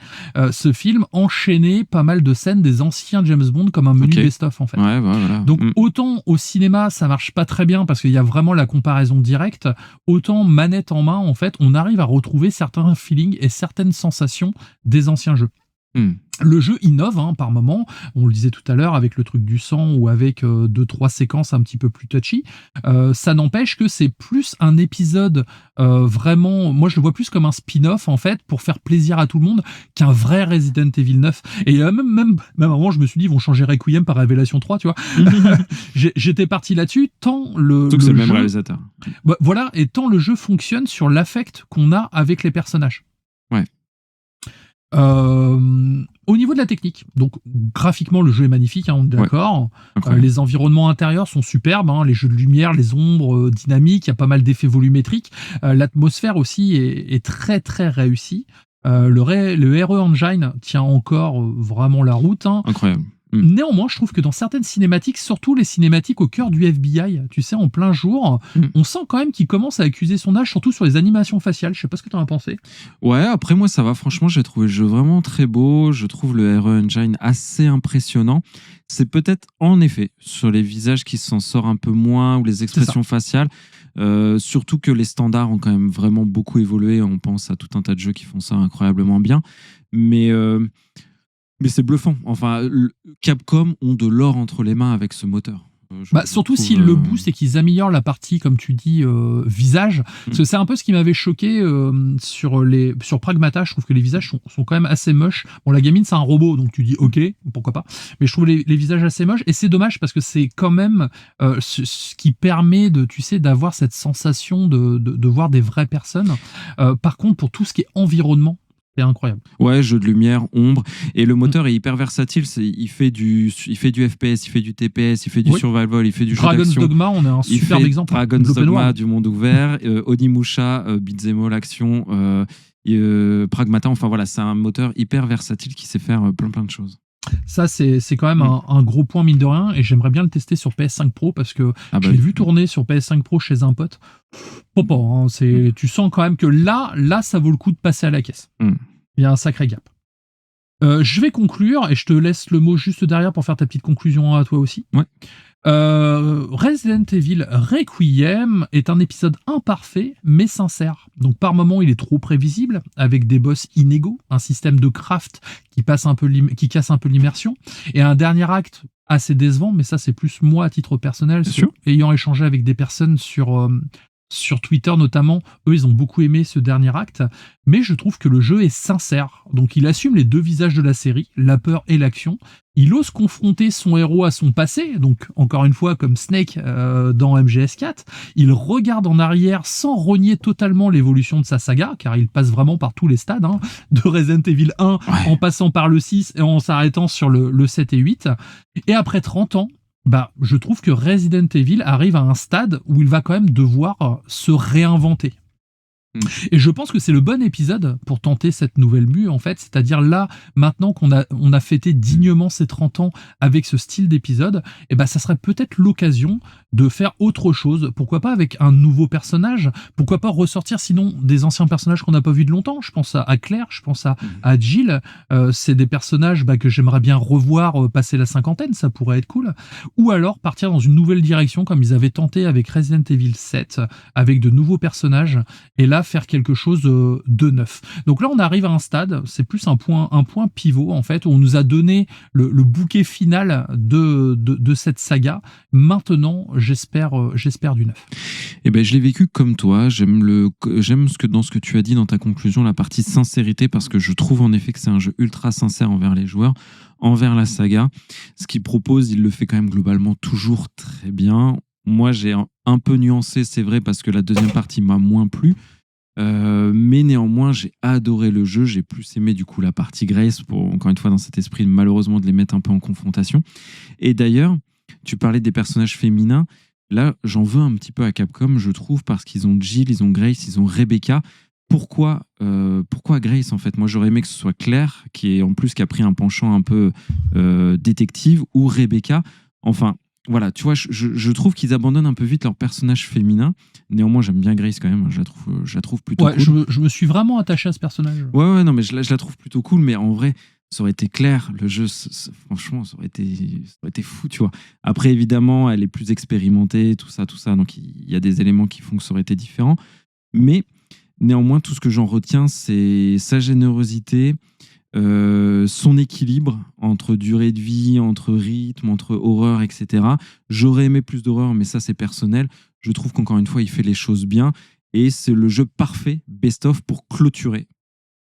Ce film enchaînait pas mal de scènes des anciens James Bond comme un menu Ok. best-of en fait. Ouais, voilà. Donc autant au cinéma ça marche pas très bien parce qu'il y a vraiment la comparaison directe, autant manette en main en fait on arrive à retrouver certains feelings et certaines sensations des anciens jeux. Mm. Le jeu innove hein, par moment, on le disait tout à l'heure avec le truc du sang ou avec 2-3 séquences un petit peu plus touchy. Ça n'empêche que c'est plus un épisode vraiment, moi je le vois plus comme un spin-off en fait pour faire plaisir à tout le monde qu'un vrai Resident Evil 9. Et même à un moment je me suis dit ils vont changer Requiem par Révélation 3, tu vois. J'étais parti là-dessus tant Surtout que c'est le même jeu, réalisateur. bah, voilà, et tant le jeu fonctionne sur l'affect qu'on a avec les personnages. Ouais. Au niveau de la technique, donc graphiquement le jeu est magnifique, hein, on est d'accord. Les environnements intérieurs sont superbes, hein, les jeux de lumière, les ombres dynamiques, il y a pas mal d'effets volumétriques. L'atmosphère aussi est très très réussie. Le RE Engine tient encore vraiment la route, hein. Incroyable. Néanmoins, je trouve que dans certaines cinématiques, surtout les cinématiques au cœur du FBI, tu sais, en plein jour, on sent quand même qu'il commence à accuser son âge, surtout sur les animations faciales. Je sais pas ce que tu en as pensé. Ouais, après moi ça va, franchement j'ai trouvé le jeu vraiment très beau, je trouve le RE Engine assez impressionnant. C'est peut-être en effet sur les visages qui s'en sort un peu moins ou les expressions faciales, surtout que les standards ont quand même vraiment beaucoup évolué, on pense à tout un tas de jeux qui font ça incroyablement bien, mais c'est bluffant. Enfin, Capcom ont de l'or entre les mains avec ce moteur. Surtout s'ils le boostent et qu'ils améliorent la partie, comme tu dis, visage. Parce que c'est un peu ce qui m'avait choqué sur Pragmata. Je trouve que les visages sont quand même assez moches. Bon, la gamine, c'est un robot, donc tu dis ok, pourquoi pas. Mais je trouve les visages assez moches. Et c'est dommage parce que c'est quand même ce qui permet tu sais, d'avoir cette sensation de voir des vraies personnes. Par contre, pour tout ce qui est environnement, c'est incroyable. Ouais, jeu de lumière, ombre. Et le moteur est hyper versatile. Il fait du FPS, il fait du TPS, il fait du survival, il fait du jeu d'action. Dragon's Dogma, on est un superbe exemple. Dragon's Dogma du monde ouvert, Onimusha, Beat'em All Action, Pragmata. Enfin voilà, c'est un moteur hyper versatile qui sait faire plein de choses. Ça, c'est quand même un gros point, mine de rien, et j'aimerais bien le tester sur PS5 Pro parce que je l'ai vu tourner sur PS5 Pro chez un pote. Hein, tu sens quand même que là, ça vaut le coup de passer à la caisse. Il y a un sacré gap. Je vais conclure et je te laisse le mot juste derrière pour faire ta petite conclusion à toi aussi. Ouais. Resident Evil Requiem est un épisode imparfait mais sincère. Donc par moments il est trop prévisible avec des boss inégaux, un système de craft qui casse un peu l'immersion et un dernier acte assez décevant, mais ça c'est plus moi à titre personnel, ayant échangé avec des personnes sur Twitter notamment, eux ils ont beaucoup aimé ce dernier acte, mais je trouve que le jeu est sincère, donc il assume les deux visages de la série, la peur et l'action. Il ose confronter son héros à son passé, donc encore une fois comme Snake dans MGS4, il regarde en arrière sans renier totalement l'évolution de sa saga, car il passe vraiment par tous les stades, hein, de Resident Evil 1 en passant par le 6 et en s'arrêtant sur le 7 et 8, et après 30 ans, je trouve que Resident Evil arrive à un stade où il va quand même devoir se réinventer. Et je pense que c'est le bon épisode pour tenter cette nouvelle mue, en fait. C'est-à-dire là, maintenant qu'on a fêté dignement ses 30 ans avec ce style d'épisode, ça serait peut-être l'occasion de faire autre chose. Pourquoi pas avec un nouveau personnage? Pourquoi pas ressortir sinon des anciens personnages qu'on n'a pas vus de longtemps? Je pense à Claire, je pense à Jill. C'est des personnages que j'aimerais bien revoir passer la cinquantaine, ça pourrait être cool. Ou alors partir dans une nouvelle direction comme ils avaient tenté avec Resident Evil 7, avec de nouveaux personnages. Et là, faire quelque chose de neuf. Donc là, on arrive à un stade, c'est plus un point pivot, en fait, où on nous a donné le bouquet final de cette saga. Maintenant, j'espère du neuf. Je l'ai vécu comme toi. J'aime dans ce que tu as dit dans ta conclusion, la partie sincérité, parce que je trouve en effet que c'est un jeu ultra sincère envers les joueurs, envers la saga. Ce qu'il propose, il le fait quand même globalement toujours très bien. Moi, j'ai un peu nuancé, c'est vrai, parce que la deuxième partie m'a moins plu. Mais néanmoins, j'ai adoré le jeu. J'ai plus aimé du coup la partie Grace, pour encore une fois dans cet esprit malheureusement de les mettre un peu en confrontation. Et d'ailleurs, tu parlais des personnages féminins. Là, j'en veux un petit peu à Capcom, je trouve, parce qu'ils ont Jill, ils ont Grace, ils ont Rebecca. Pourquoi Grace en fait? Moi, j'aurais aimé que ce soit Claire, qui a pris un penchant un peu détective, ou Rebecca. Enfin, voilà, tu vois, je trouve qu'ils abandonnent un peu vite leur personnage féminin. Néanmoins, j'aime bien Grace quand même. Je la trouve plutôt cool. Je me suis vraiment attaché à ce personnage. Ouais, non, mais je la trouve plutôt cool. Mais en vrai, ça aurait été clair. Le jeu, franchement, ça aurait été fou, tu vois. Après, évidemment, elle est plus expérimentée, tout ça. Donc, il y a des éléments qui font que ça aurait été différent. Mais néanmoins, tout ce que j'en retiens, c'est sa générosité, son équilibre entre durée de vie, entre rythme, entre horreur, etc. J'aurais aimé plus d'horreur, mais ça, c'est personnel. Je trouve qu'encore une fois, il fait les choses bien. Et c'est le jeu parfait, best-of, pour clôturer,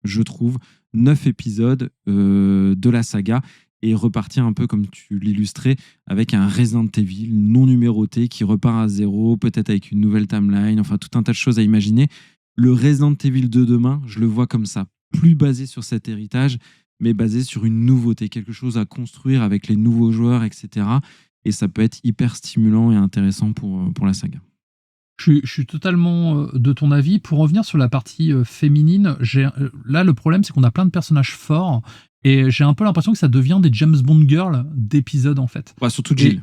je trouve, 9 épisodes de la saga et repartir un peu comme tu l'illustrais avec un Resident Evil non numéroté qui repart à zéro, peut-être avec une nouvelle timeline, enfin tout un tas de choses à imaginer. Le Resident Evil de demain, je le vois comme ça, plus basé sur cet héritage, mais basé sur une nouveauté, quelque chose à construire avec les nouveaux joueurs, etc. Et ça peut être hyper stimulant et intéressant pour la saga. Je suis totalement de ton avis. Pour revenir sur la partie féminine, là, le problème, c'est qu'on a plein de personnages forts et j'ai un peu l'impression que ça devient des James Bond girls d'épisodes, en fait. Ouais, surtout Jill.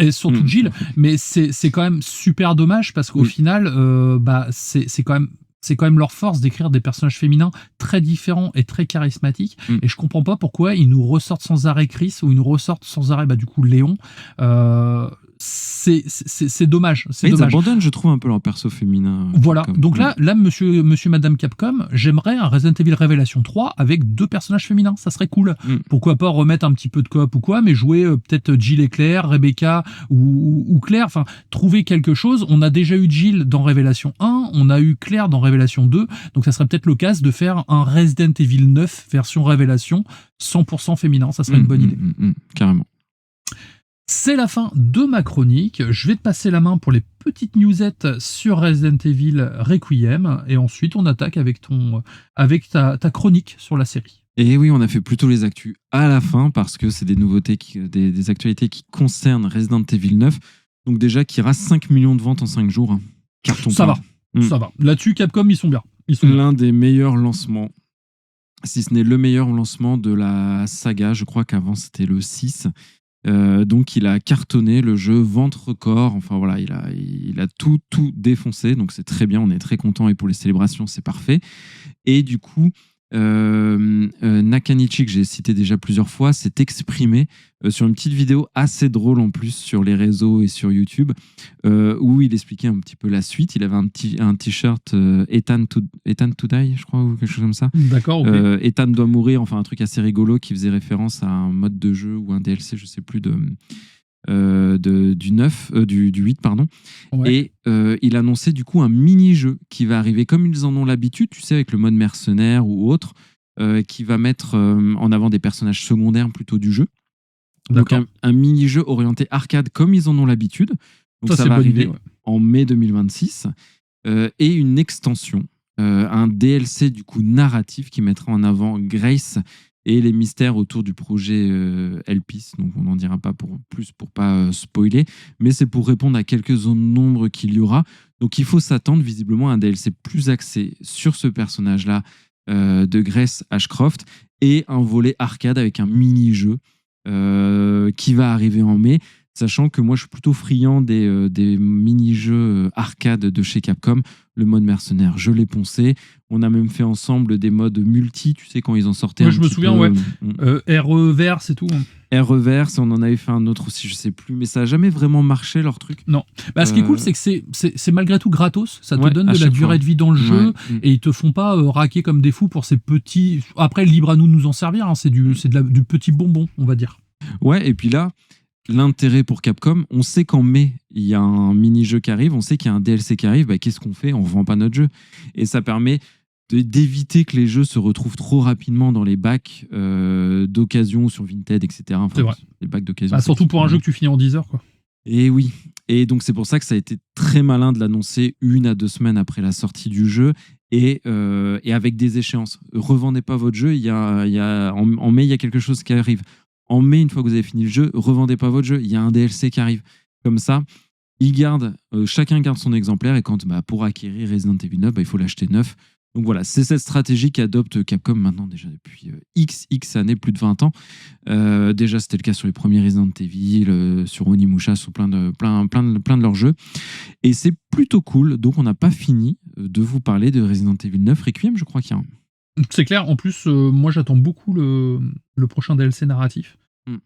Et surtout Jill, mais c'est quand même super dommage parce qu'au final, c'est quand même leur force d'écrire des personnages féminins très différents et très charismatiques. Et je comprends pas pourquoi ils nous ressortent sans arrêt Chris ou ils nous ressortent sans arrêt du coup Léon. C'est dommage. Ils abandonnent, je trouve, un peu leur perso féminin. Voilà. Capcom. Donc là, monsieur, madame Capcom, j'aimerais un Resident Evil Révélation 3 avec 2 personnages féminins. Ça serait cool. Pourquoi pas remettre un petit peu de coop ou quoi, mais jouer peut-être Jill et Claire, Rebecca ou Claire. Enfin, trouver quelque chose. On a déjà eu Jill dans Révélation 1, on a eu Claire dans Révélation 2. Donc ça serait peut-être l'occasion de faire un Resident Evil 9 version Révélation 100% féminin. Ça serait une bonne idée. Carrément. C'est la fin de ma chronique. Je vais te passer la main pour les petites newsettes sur Resident Evil Requiem. Et ensuite, on attaque avec ta chronique sur la série. Et oui, on a fait plutôt les actus à la fin parce que c'est des nouveautés, des actualités qui concernent Resident Evil 9. Donc déjà, qui rase 5 millions de ventes en 5 jours. Carton ça plein. Ça va. Là-dessus, Capcom, ils sont bien. L'un des meilleurs lancements, si ce n'est le meilleur lancement de la saga. Je crois qu'avant, c'était le 6. Donc il a cartonné le jeu, vente record, enfin voilà, il a tout défoncé, donc c'est très bien, on est très content et pour les célébrations c'est parfait. Et du coup Nakanichi, que j'ai cité déjà plusieurs fois, s'est exprimé sur une petite vidéo assez drôle en plus sur les réseaux et sur YouTube, où il expliquait un petit peu la suite. Il avait un t-shirt Ethan to Die, je crois, ou quelque chose comme ça. D'accord, ok. Ethan doit mourir, enfin un truc assez rigolo qui faisait référence à un mode de jeu ou un DLC, je sais plus, du 8, pardon. Ouais. Et il annonçait du coup un mini-jeu qui va arriver comme ils en ont l'habitude, tu sais, avec le mode mercenaire ou autre, qui va mettre en avant des personnages secondaires plutôt du jeu. Donc un mini-jeu orienté arcade comme ils en ont l'habitude. Donc ça va arriver en mai 2026. Et une extension, un DLC du coup narratif qui mettra en avant Grace et les mystères autour du projet Elpis. Donc on n'en dira pas plus pour pas spoiler, mais c'est pour répondre à quelques zones d'ombre qu'il y aura. Donc il faut s'attendre visiblement à un DLC plus axé sur ce personnage-là de Grace Ashcroft et un volet arcade avec un mini-jeu qui va arriver en mai. Sachant que moi, je suis plutôt friand des mini-jeux arcade de chez Capcom. Le mode mercenaire, je l'ai poncé. On a même fait ensemble des modes multi, tu sais, quand ils en sortaient. Ouais, je me souviens, ouais. RE-Verse et tout. RE-Verse, on en avait fait un autre aussi, je sais plus. Mais ça n'a jamais vraiment marché, leur truc. Non. Ce qui est cool, c'est que c'est malgré tout gratos. Ça te donne de la durée de vie dans le jeu. Et ils te font pas raquer comme des fous pour ces petits... Après, libre à nous en servir. Hein. C'est du petit bonbon, on va dire. Ouais, et puis là... L'intérêt pour Capcom, on sait qu'en mai, il y a un mini-jeu qui arrive, on sait qu'il y a un DLC qui arrive, qu'est-ce qu'on fait? On ne vend pas notre jeu. Et ça permet d'éviter que les jeux se retrouvent trop rapidement dans les bacs d'occasion sur Vinted, etc. Enfin, c'est vrai. Les bacs d'occasion. Surtout pour un jeu que tu finis en 10 heures, quoi. Et oui. Et donc, c'est pour ça que ça a été très malin de l'annoncer 1 à 2 semaines après la sortie du jeu et avec des échéances. Revendez pas votre jeu, en mai, il y a quelque chose qui arrive. En mai, une fois que vous avez fini le jeu, revendez pas votre jeu, il y a un DLC qui arrive. Comme ça, chacun garde son exemplaire et quand pour acquérir Resident Evil 9, il faut l'acheter neuf. Donc voilà, c'est cette stratégie qu'adopte Capcom maintenant déjà depuis X années, plus de 20 ans. Déjà, c'était le cas sur les premiers Resident Evil, sur Onimusha, sur plein de leurs jeux. Et c'est plutôt cool. Donc on n'a pas fini de vous parler de Resident Evil 9 Requiem, je crois qu'il y a un. C'est clair, en plus, moi j'attends beaucoup le prochain DLC narratif.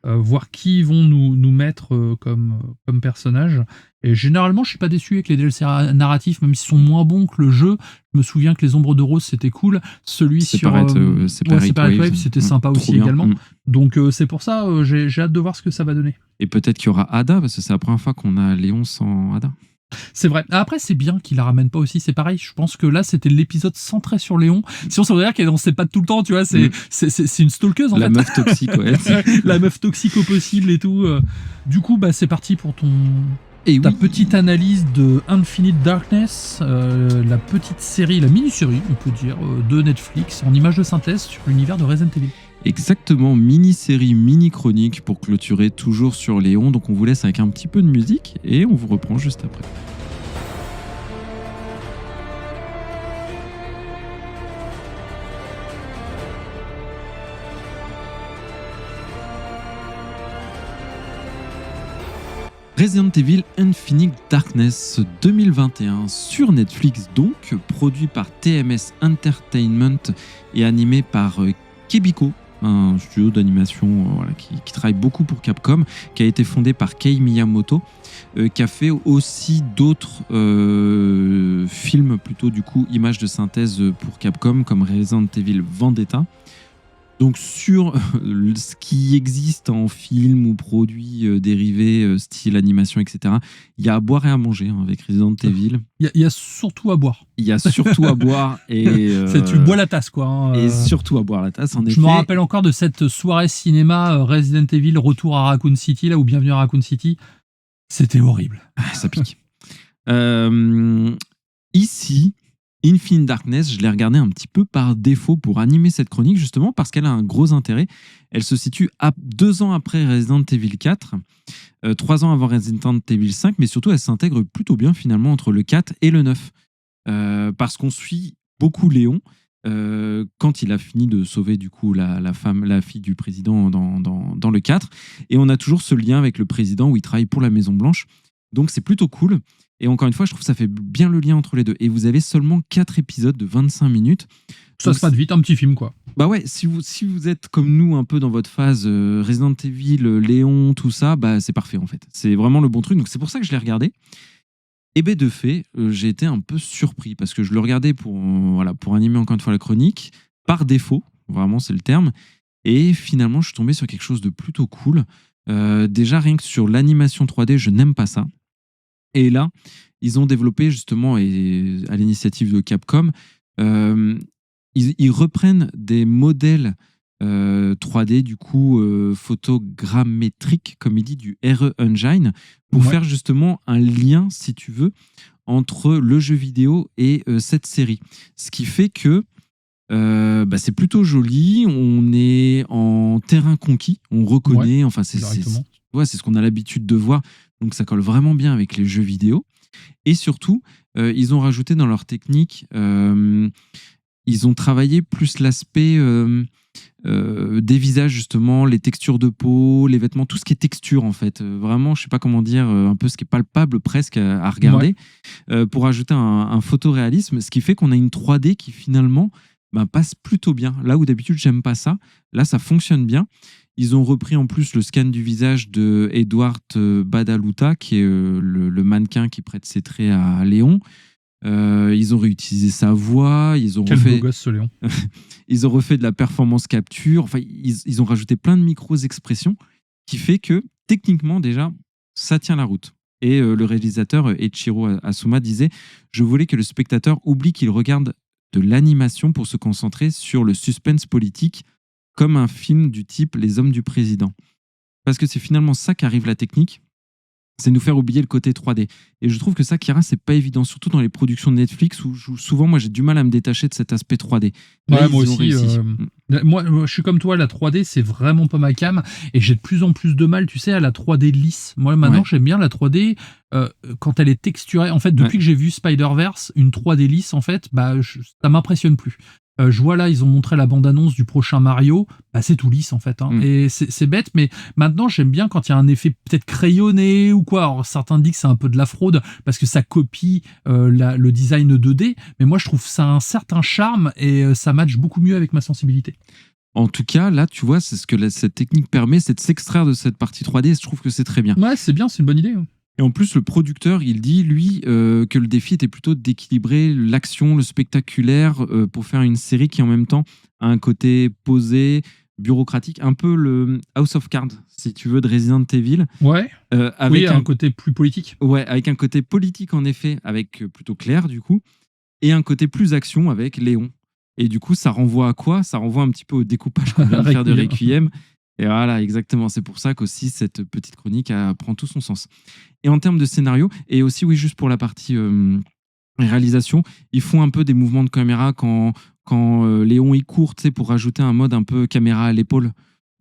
Voir qui ils vont nous mettre comme personnage. Et généralement, je suis pas déçu avec les DLC narratifs, même s'ils sont moins bons que le jeu. Je me souviens que les Ombres de Rose, c'était cool. Celui Separate Waves, c'était sympa aussi bien. également. Donc c'est pour ça, j'ai hâte de voir ce que ça va donner. Et peut-être qu'il y aura Ada, parce que c'est la première fois qu'on a Léon sans Ada. C'est vrai. Après, c'est bien qu'il la ramène pas aussi. C'est pareil. Je pense que là, c'était l'épisode centré sur Léon. Sinon, ça voudrait dire qu'elle est dans ses pattes tout le temps, tu vois. C'est une stalkeuse, en fait. La meuf toxique, ouais. La meuf toxique au possible et tout. Du coup, c'est parti pour ta petite analyse de Infinite Darkness, la petite série, la mini-série, on peut dire, de Netflix, en image de synthèse sur l'univers de Resident Evil. Exactement, mini-série, mini-chronique pour clôturer toujours sur Léon. Donc on vous laisse avec un petit peu de musique et on vous reprend juste après. Resident Evil Infinite Darkness 2021 sur Netflix, donc produit par TMS Entertainment et animé par Kebiko, un studio d'animation qui travaille beaucoup pour Capcom, qui a été fondé par Kei Miyamoto, qui a fait aussi d'autres films, plutôt du coup images de synthèse pour Capcom, comme Resident Evil Vendetta. Donc sur ce qui existe en film ou produits dérivés, style animation, etc., il y a à boire et à manger avec Resident Evil. Il y a surtout à boire. Il y a surtout à boire. Et tu bois la tasse, quoi. Et surtout à boire la tasse, en effet. Je me rappelle encore de cette soirée cinéma Resident Evil Retour à Raccoon City, là, ou Bienvenue à Raccoon City. C'était horrible. Ça pique. Ici, Infinite Darkness, je l'ai regardé un petit peu par défaut pour animer cette chronique, justement parce qu'elle a un gros intérêt. Elle se situe 2 ans après Resident Evil 4, 3 ans avant Resident Evil 5, mais surtout elle s'intègre plutôt bien finalement entre le 4 et le 9. Parce qu'on suit beaucoup Léon quand il a fini de sauver du coup la fille du président dans le 4. Et on a toujours ce lien avec le président où il travaille pour la Maison Blanche. Donc c'est plutôt cool. Et encore une fois, je trouve que ça fait bien le lien entre les deux. Et vous avez seulement 4 épisodes de 25 minutes. Ça se passe vite, un petit film, quoi. Bah ouais, si vous êtes comme nous un peu dans votre phase Resident Evil, Léon, tout ça, c'est parfait en fait. C'est vraiment le bon truc. Donc c'est pour ça que je l'ai regardé. Et de fait, j'ai été un peu surpris parce que je le regardais pour animer encore une fois la chronique, par défaut, vraiment c'est le terme. Et finalement, je suis tombé sur quelque chose de plutôt cool. Déjà, rien que sur l'animation 3D, je n'aime pas ça. Et là, ils ont développé justement, et à l'initiative de Capcom, ils reprennent des modèles 3D, du coup, photogrammétriques, comme il dit, du RE Engine, pour faire justement un lien, si tu veux, entre le jeu vidéo et cette série. Ce qui fait que c'est plutôt joli, on est en terrain conquis, on reconnaît, c'est ce qu'on a l'habitude de voir. Donc ça colle vraiment bien avec les jeux vidéo. Et surtout, ils ont rajouté dans leur technique, ils ont travaillé plus l'aspect des visages, justement, les textures de peau, les vêtements, tout ce qui est texture en fait. Vraiment, je sais pas comment dire, un peu ce qui est palpable presque à regarder, pour ajouter un photoréalisme, ce qui fait qu'on a une 3D qui finalement passe plutôt bien. Là où d'habitude j'aime pas ça, là ça fonctionne bien. Ils ont repris en plus le scan du visage de Edward Badaluta, qui est le mannequin qui prête ses traits à Léon. Ils ont réutilisé sa voix. Quel beau gosse, ce Léon. Ils ont refait de la performance capture. Enfin, ils ont rajouté plein de micro-expressions qui fait que, techniquement, déjà, ça tient la route. Et le réalisateur Eiichiro Asuma disait « Je voulais que le spectateur oublie qu'il regarde de l'animation pour se concentrer sur le suspense politique comme un film du type Les Hommes du Président. » Parce que c'est finalement ça qu'arrive la technique. c'est nous faire oublier le côté 3D. Et je trouve que ça, Kira, c'est pas évident, surtout dans les productions de Netflix où souvent, moi, j'ai du mal à me détacher de cet aspect 3D. Là, Ouais, moi ils ont aussi. réussi. Moi, je suis comme toi, la 3D, c'est vraiment pas ma cam. Et j'ai de plus en plus de mal, tu sais, à la 3D lisse. Moi, maintenant, Ouais. j'aime bien la 3D quand elle est texturée. En fait, depuis que j'ai vu Spider-Verse, une 3D lisse, en fait, ça m'impressionne plus. Je vois là, ils ont montré la bande-annonce du prochain Mario. Bah, c'est tout lisse, en fait. Et c'est bête, mais maintenant, j'aime bien quand il y a un effet peut-être crayonné ou quoi. Alors, certains disent que c'est un peu de la fraude parce que ça copie le design 2D. Mais moi, je trouve ça a un certain charme et ça matche beaucoup mieux avec ma sensibilité. En tout cas, là, tu vois, c'est ce que cette technique permet, c'est de s'extraire de cette partie 3D. Je trouve que c'est très bien. Ouais, c'est bien, c'est une bonne idée. Et en plus, le producteur, il dit, lui, que le défi était plutôt d'équilibrer l'action, le spectaculaire, pour faire une série qui, en même temps, a un côté posé, bureaucratique, un peu le House of Cards, si tu veux, de Resident Evil. Ouais. Avec un côté plus politique. Ouais, avec un côté politique, en effet, avec plutôt Claire, du coup, et un côté plus action avec Léon. Et du coup, ça renvoie à quoi? Ça renvoie un petit peu au découpage qu'on vient de faire de Requiem. Et voilà, exactement. C'est pour ça qu'aussi cette petite chronique prend tout son sens. Et en termes de scénario, et aussi, oui, juste pour la partie réalisation, ils font un peu des mouvements de caméra quand Léon il court, tu sais, pour rajouter un mode un peu caméra à l'épaule.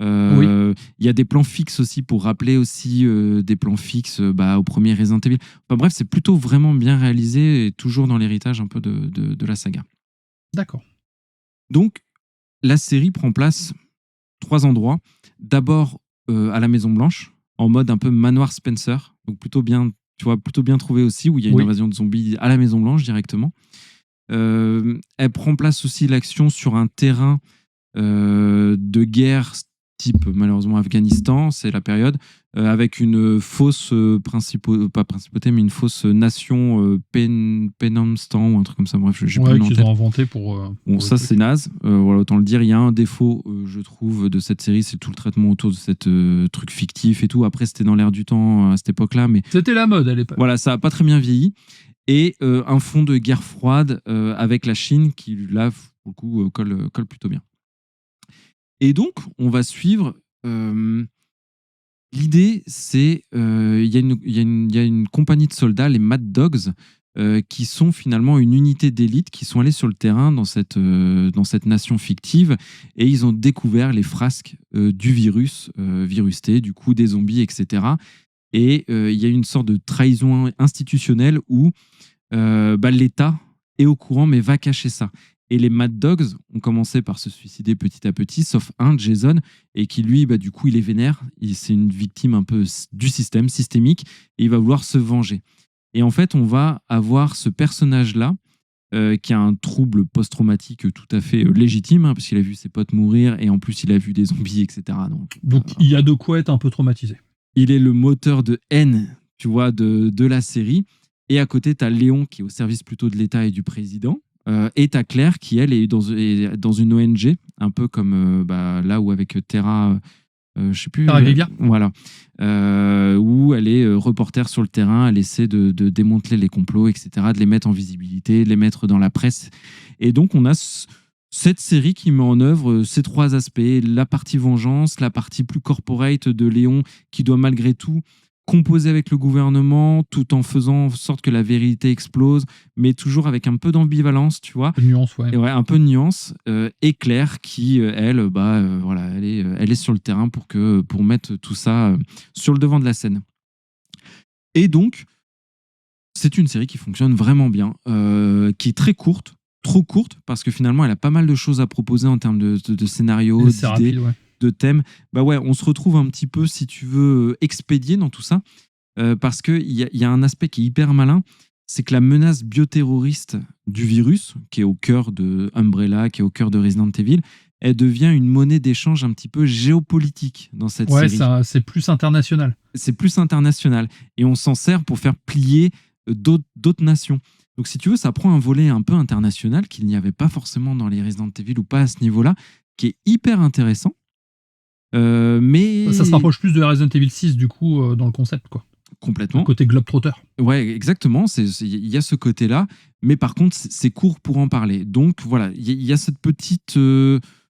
Il y a des plans fixes aussi pour rappeler aussi des plans fixes au premier Resident Evil. Enfin bref, c'est plutôt vraiment bien réalisé et toujours dans l'héritage un peu de la saga. D'accord. Donc, la série prend place 3 endroits. D'abord à la Maison Blanche, en mode un peu manoir Spencer, donc plutôt bien, tu vois, plutôt bien trouvé aussi, où il y a une invasion de zombies à la Maison Blanche directement. Elle prend place aussi l'action sur un terrain de guerre type malheureusement Afghanistan, c'est la période, avec une fausse pas principauté, mais une fausse nation Penamstan ou un truc comme ça. Bref, j'ai plus le nom en qu'ils tête. ont inventé pour Bon, ça c'est naze. Voilà, autant le dire. Il y a un défaut, je trouve, de cette série, c'est tout le traitement autour de cette truc fictif et tout. Après, c'était dans l'air du temps à cette époque-là, mais c'était la mode à l'époque. Voilà, ça a pas très bien vieilli. Et un fond de guerre froide avec la Chine qui, là, pour le coup, colle plutôt bien. Et donc, on va suivre. L'idée, c'est il y a une compagnie de soldats, les Mad Dogs, qui sont finalement une unité d'élite qui sont allés sur le terrain dans cette nation fictive et ils ont découvert les frasques du virus, virus T, du coup des zombies, etc. Et il y a une sorte de trahison institutionnelle où l'État est au courant mais va cacher ça. Et les Mad Dogs ont commencé par se suicider petit à petit, sauf un, Jason, et qui lui, du coup, il est vénère. C'est une victime un peu du système, systémique, et il va vouloir se venger. Et en fait, on va avoir ce personnage-là, qui a un trouble post-traumatique tout à fait légitime, parce qu'il a vu ses potes mourir, et en plus, il a vu des zombies, etc. Donc il y a de quoi être un peu traumatisé. Il est le moteur de haine, tu vois, de la série. Et à côté, tu as Léon, qui est au service plutôt de l'État et du président. Et t'as Claire qui, elle, est dans une ONG, un peu comme là où avec Terra, je sais plus. Terra Grigia. Voilà. Où elle est reporter sur le terrain, elle essaie de démanteler les complots, etc., de les mettre en visibilité, de les mettre dans la presse. Et donc, on a cette série qui met en œuvre ces 3 aspects. La partie vengeance, la partie plus corporate de Léon, qui doit malgré tout composer avec le gouvernement tout en faisant en sorte que la vérité explose, mais toujours avec un peu d'ambivalence, tu vois. Un peu de nuance, ouais. Et ouais, un peu de nuance. Et Claire qui, elle, voilà, elle est sur le terrain pour mettre tout ça sur le devant de la scène. Et donc, c'est une série qui fonctionne vraiment bien, qui est très courte, trop courte, parce que finalement, elle a pas mal de choses à proposer en termes de scénario, d'idées. Rapide, ouais. De thèmes, on se retrouve un petit peu, si tu veux, expédié dans tout ça, parce qu'il y a un aspect qui est hyper malin, c'est que la menace bioterroriste du virus, qui est au cœur de Umbrella, qui est au cœur de Resident Evil, elle devient une monnaie d'échange un petit peu géopolitique dans cette série. Ouais, c'est plus international. C'est plus international, et on s'en sert pour faire plier d'autres nations. Donc si tu veux, ça prend un volet un peu international qu'il n'y avait pas forcément dans les Resident Evil ou pas à ce niveau-là, qui est hyper intéressant. Mais ça se rapproche plus de Resident Evil 6 du coup dans le concept, quoi. Complètement. Le côté globetrotter. Ouais, exactement. Il y a ce côté-là, mais par contre c'est court pour en parler. Donc voilà, il y a cette petite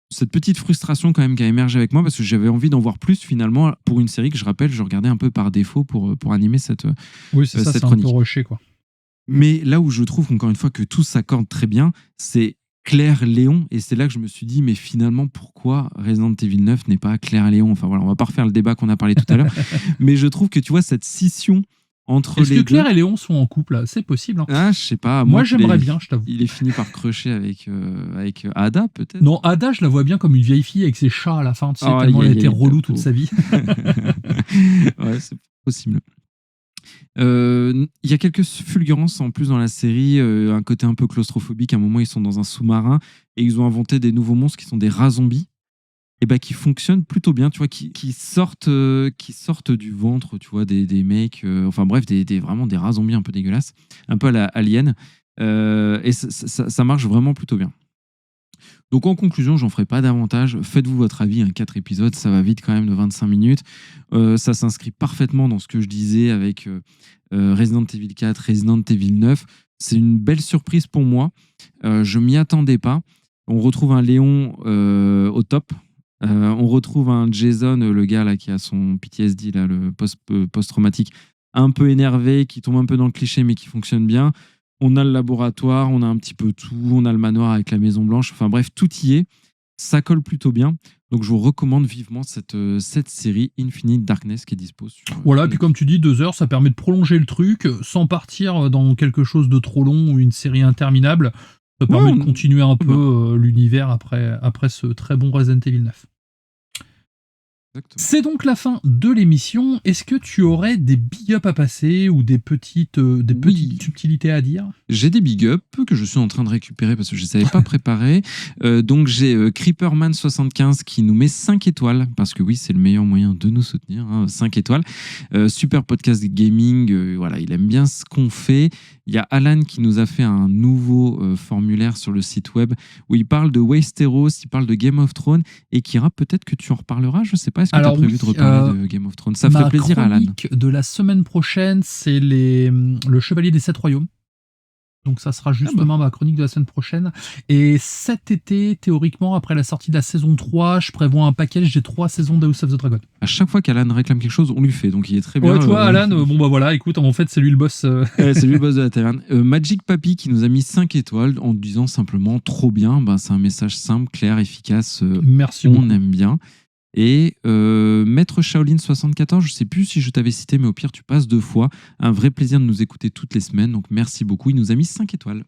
cette petite frustration quand même qui a émergé avec moi parce que j'avais envie d'en voir plus finalement pour une série que je rappelle, je regardais un peu par défaut pour animer cette Oui, c'est ça, cette c'est chronique. un peu rushé, quoi. Mais là où je trouve encore une fois que tout s'accorde très bien, c'est Claire Léon, et c'est là que je me suis dit, mais finalement, pourquoi Resident Evil 9 n'est pas Claire Léon? Enfin voilà, on va pas refaire le débat qu'on a parlé tout à l'heure, mais je trouve que tu vois cette scission entre Est-ce les que Claire deux. et Léon sont en couple là? C'est possible, hein. Ah, je sais pas. Moi, j'aimerais bien, je t'avoue. Il est fini par crusher avec Ada, peut-être. Non, Ada, je la vois bien comme une vieille fille avec ses chats à la fin, tu sais, Oh, tellement aïe, elle aïe, était aïe, relou Papo. toute sa vie. Ouais, c'est possible. Il y a quelques fulgurances en plus dans la série, un côté un peu claustrophobique. À un moment, ils sont dans un sous-marin et ils ont inventé des nouveaux monstres qui sont des rats zombies. Et bah, qui fonctionnent plutôt bien, tu vois, qui sortent du ventre, tu vois, des mecs, enfin bref, vraiment des rats zombies un peu dégueulasses, un peu à la Alien. Et ça marche vraiment plutôt bien. Donc en conclusion, j'en ferai pas davantage. Faites-vous votre avis, 4 épisodes, ça va vite quand même de 25 minutes. Ça s'inscrit parfaitement dans ce que je disais avec Resident Evil 4, Resident Evil 9. C'est une belle surprise pour moi. Je m'y attendais pas. On retrouve un Léon au top. On retrouve un Jason, le gars là qui a son PTSD, là, le post-traumatique, un peu énervé, qui tombe un peu dans le cliché mais qui fonctionne bien. On a le laboratoire, on a un petit peu tout, on a le manoir avec la Maison Blanche, enfin bref, tout y est. Ça colle plutôt bien. Donc je vous recommande vivement cette série Infinite Darkness qui est dispo sur... Voilà, et puis comme tu dis, 2 heures, ça permet de prolonger le truc sans partir dans quelque chose de trop long ou une série interminable. Ça permet de continuer un peu l'univers après ce très bon Resident Evil 9. Exactement. C'est donc la fin de l'émission. Est-ce que tu aurais des big up à passer ou des petites subtilités à dire? J'ai des big up que je suis en train de récupérer parce que je ne savais pas préparer. Donc j'ai Creeperman75 qui nous met 5 étoiles parce que oui, c'est le meilleur moyen de nous soutenir. 5 étoiles. Super podcast gaming. Voilà, il aime bien ce qu'on fait. Il y a Alan qui nous a fait un nouveau formulaire sur le site web où il parle de Westeros, il parle de Game of Thrones et Kira, peut-être que tu en reparleras. Je ne sais pas. Est-ce que tu as prévu de reparler de Game of Thrones? Ça ferait plaisir à Alan. Ma chronique de la semaine prochaine, c'est le Chevalier des 7 Royaumes. Donc ça sera justement ma chronique de la semaine prochaine. Et cet été, théoriquement, après la sortie de la saison 3, je prévois un package des 3 saisons de House of the Dragon. À chaque fois qu'Alan réclame quelque chose, on lui fait. Donc il est très bien. Ouais, tu vois, Alan, bon bah voilà, écoute, en fait, c'est lui le boss. C'est lui le boss de la taverne. Magic Papy qui nous a mis 5 étoiles en disant simplement trop bien. C'est un message simple, clair, efficace. Merci beaucoup. On aime bien. Et Maître Shaolin 74, je sais plus si je t'avais cité, mais au pire, tu passes 2 fois. Un vrai plaisir de nous écouter toutes les semaines. Donc merci beaucoup. Il nous a mis 5 étoiles.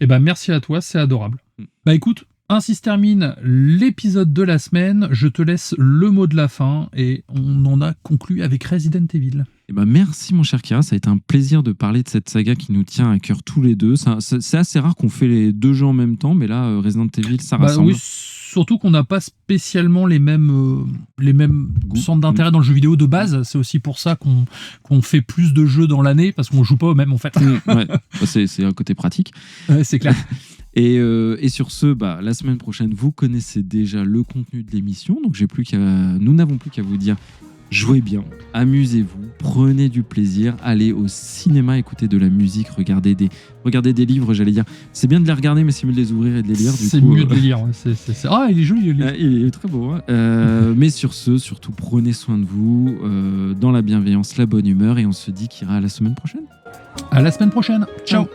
Et bah merci à toi, c'est adorable. Bah écoute, ainsi se termine l'épisode de la semaine. Je te laisse le mot de la fin et on en a conclu avec Resident Evil. Et bah merci mon cher Kira, ça a été un plaisir de parler de cette saga qui nous tient à cœur tous les deux. C'est assez rare qu'on fait les 2 jeux en même temps, mais là, Resident Evil, ça rassemble. Oui, surtout qu'on n'a pas spécialement les mêmes centres d'intérêt dans le jeu vidéo de base. C'est aussi pour ça qu'on fait plus de jeux dans l'année, parce qu'on joue pas au même en fait. Ouais, c'est un côté pratique. Ouais, c'est clair. Et sur ce, la semaine prochaine, vous connaissez déjà le contenu de l'émission, donc nous n'avons plus qu'à vous dire jouez bien, amusez-vous, prenez du plaisir, allez au cinéma, écoutez de la musique, regardez des livres, j'allais dire. C'est bien de les regarder, mais c'est mieux de les ouvrir et de les lire. C'est mieux de les lire. Ah, il est joli. Il est très beau. Mais sur ce, surtout, prenez soin de vous, dans la bienveillance, la bonne humeur, et on se dit qu'il ira à la semaine prochaine. À la semaine prochaine. Ciao.